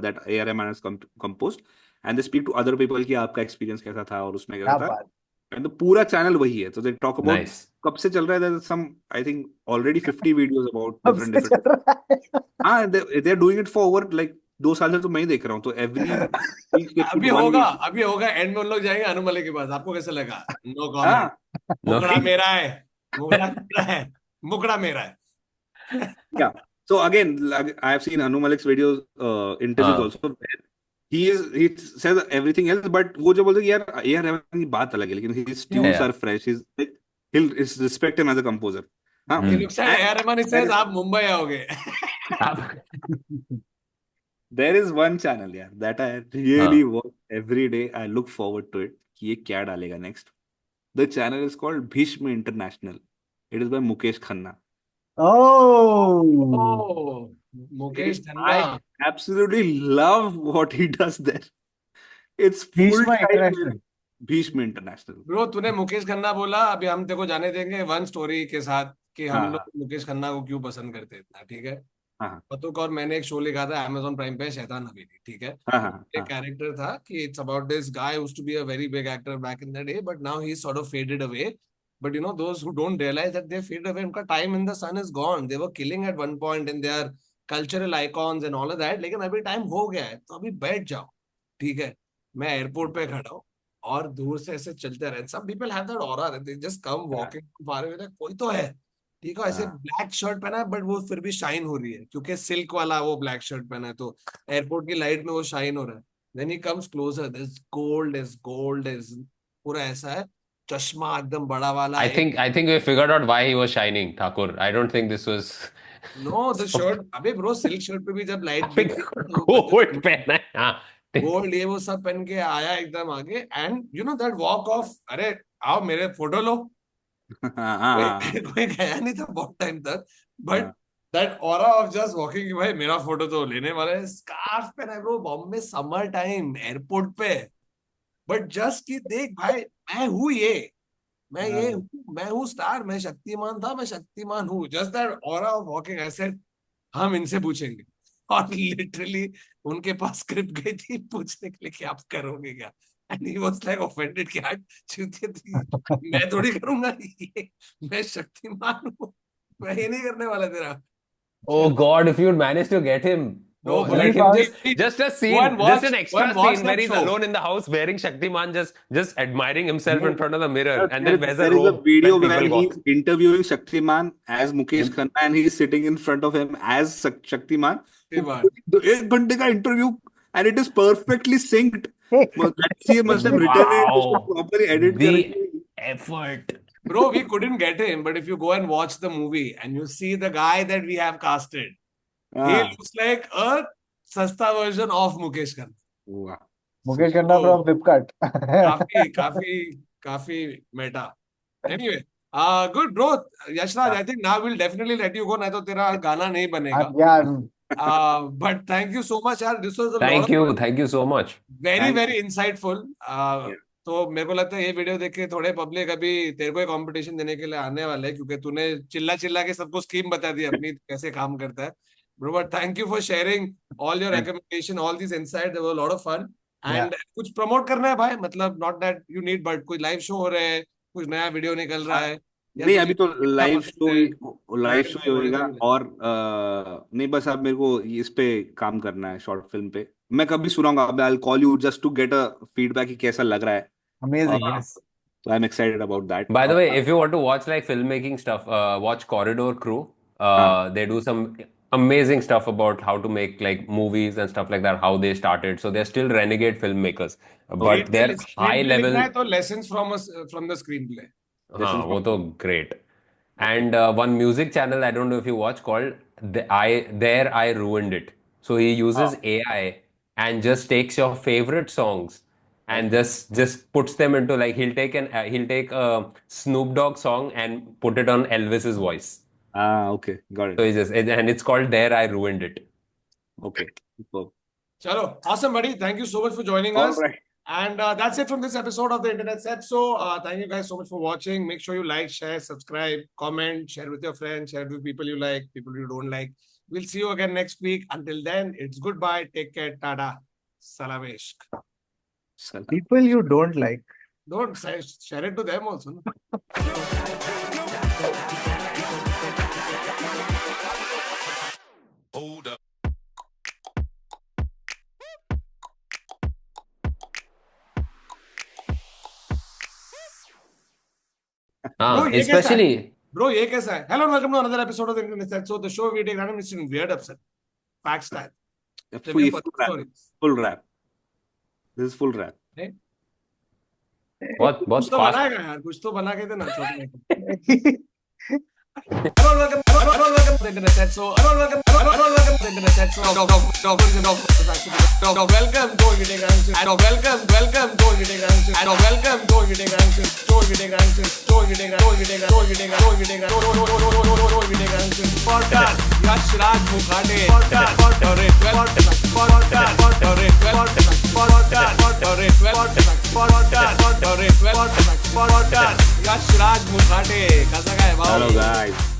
that A.R. Rahman has composed, and they speak to other people कि आपका experience कैसा था और उसमें कैसा क्या था। बात. And the पूरा channel वही है, so they talk about Nice. कब से चल रहा है। There's some, I think already 50 videos about कब different से different। चल रहा है? हाँ, they are doing it for over like 2 साल से तो मैं ही देख रहा हूँ, तो एवरी वीक they अभी put one होगा, video। अभी होगा, एंड में उन लोग जाएंगे अनु मलिक के पास। आपको कैसा लगा? No comment. हाँ, No. मुकड़ा मेरा है, मुकड़ा मेरा है, मुकड़ा मेरा है। yeah. So again, like, I have seen Anu Malik's videos, interviews हाँ. also. Where he says everything else, but वो जो बोलते हैं कि यार ये रहमान की बात अलग है, लेकिन his tunes Yeah. are fresh. He'll respect him as a composer. हाँ, He looks at A.R. Rahman, he and says, आप मुंबई आओगे। there is one channel, yeah, that I really watch every day. I look forward to it कि ये क्या डालेगा next. The channel is called Bhishma International. It is by Mukesh Khanna. Oh, oh, Mukesh Khanna. I absolutely love what he does there. It's full Bhishma time International. Bhishma International. Bro, तूने मुकेश खन्ना बोला, अभी हम तेरे को जाने देंगे वन स्टोरी के साथ कि हम हाँ, लोग मुकेश खन्ना को क्यों पसंद करते इतना, ठीक है? हाँ, पतुक और मैंने एक शो लिखा था Amazon प्राइम पे, शैतान हवेली, ठीक है? हाँ, हाँ, एक हाँ, कैरेक्टर था कि it's about this guy used to be a very big actor back in the day, but now he sort of faded away. But you know those who don't realize that they fade away, उनका time in the sun is gone. They were killing at one point in their cultural icons and all of that, लेकिन अभी time हो गया है, तो अभी बैठ जाओ, ठीक है? मैं एयरपोर्ट पे खड़ा हूँ और दूर से ऐसे चलते रहे, some people have that aura, they just come walking far away, कोई तो है, ठीक है? ऐसे हाँ, ब्लैक शर्ट पहना है बट वो फिर भी शाइन हो रही है, क्योंकि सिल्क वाला वो ब्लैक शर्ट पहना है, तो एयरपोर्ट की लाइट में वो शाइन हो रहा है। Then he comes closer, this gold is पूरा ऐसा है, चश्मा एकदम बड़ा वाला I एक। think I think we figured out why he was shining, Thakur. I don't think this was know the shirt, अबे ब्रो सिल्क शर्ट पे भी जब लाइट गिरती है तो gold पहना है। हाँ. गोल्ड ये वो सब पहन के आया एकदम आगे, and you know that walk of, अरे आओ मेरे फोटो लो। हाँ, कोई गया नहीं था बहुत टाइम तक, बट हाँ, that aura of just walking कि भाई मेरा फोटो तो लेने वाला है। स्कार्फ पहना है bro, Bombay summer time airport पे, बट जस्ट कि देख भाई, मैं हूँ ये, मैं ये हाँ, हूँ, मैं हूँ स्टार, मैं शक्तिमान था, मैं शक्तिमान हूँ। Just that aura of walking, ऐसे हम इनसे पूछेंगे। और लिटरली उनके पास स्क्रिप्ट गई थी पूछने के लिए कि आप करोगे क्या, and he was like offended कि यार चूतिया थी मैं थोड़ी करूंगा ये मैं शक्तिमान हूँ मैं ये नहीं करने वाला तेरा Oh God, if you'd managed to get him. No, Oh, but let he him was- just a go scene, and watch- just an go extra and watch scene that where he's show. alone in the house wearing Shaktiman, just admiring himself in front of the mirror, and There then wears a there is a robe video when where people he's go. interviewing Shaktiman as Mukesh Khanna and he's sitting in front of him as Shaktiman. Shaktiman. 1 घंटे का interview and it is perfectly synced. He must have written it, Wow. उसको properly edit The करके. effort. Bro, we couldn't get him, but if you go and watch the movie and you see the guy that we have casted, he हाँ, looks like a sasta version of Mukesh Khanna. वाह. Mukesh Khanna So- from Flipkart. काफी meta. Anyway, good bro. Yashraj, I think now we'll definitely let you go. नहीं तो तेरा गाना नहीं बनेगा. Yeah. But thank you so much, यार. This was a lot of Thank you so much. very Thank very insightful. तो मेरे को लगता है ये वीडियो देख के थोड़े पब्लिक अभी तेरे को कंपटीशन देने के लिए आने वाले हैं क्योंकि तूने चिल्ला चिल्ला के सबको स्कीम बता दी अपनी कैसे काम करता है. Bro, but thank you for sharing all your recommendation, all these insights. There was a lot of fun. And कुछ प्रमोट करना है भाई, मतलब not that you need, but कोई लाइव शो हो रहे हैं, कुछ नया वीडियो निकल रहा है. नहीं अभी तो लाइव शो ही होएगा और नहीं बस अब मेरे को इस पे काम करना है शॉर्ट फिल्म पे. मैं कभी सुनाऊंगा. I will call you just to get a feedback कि कैसा लग रहा है. Amazing. Yes. So I'm excited about that. By the way, if you want to watch like filmmaking stuff, watch Corridor Crew. They do some amazing stuff about how to make like movies and stuff like that, how they started. So they're still renegade filmmakers, but they're high level. तो lessons from the screenplay. हाँ, वो तो great. And one music channel I don't know if you watch called I Ruined It. So he uses AI and just takes your favorite songs and just puts them into like he'll take a Snoop Dogg song and put it on Elvis's voice. Okay, got it. So and it's called There I Ruined It. Okay. Superb. Chalo, awesome buddy. Thank you so much for joining All us. right. And that's it from this episode of the Internet Set. So thank you guys so much for watching. Make sure you like, share, subscribe, comment, share with your friends, share with people you like, people you don't like. We'll see you again next week. Until then, it's goodbye. Take care. Tada. Salamesh. Salam. People you don't like. Don't share it to them also. No? Hold up. Bro, ये कैसा है? Especially Bro, ये कैसा है? Hello and welcome to another episode of the Internet Set. So the show we take random and weird upset. Facts time. Full rap. Full rap. This is full rap. बहुत कुछ तो fast. बनाएगा यार, कुछ तो बना के देना छोटे. Hello and welcome to the Internet Set. So welcome to the Internet Set. So welcome to the Internet Set. Welcome to the Internet Set. Podcast. Yash Raj Mukhade. Yash Raj Mukhade. कसा काय भाऊ? Hello guys.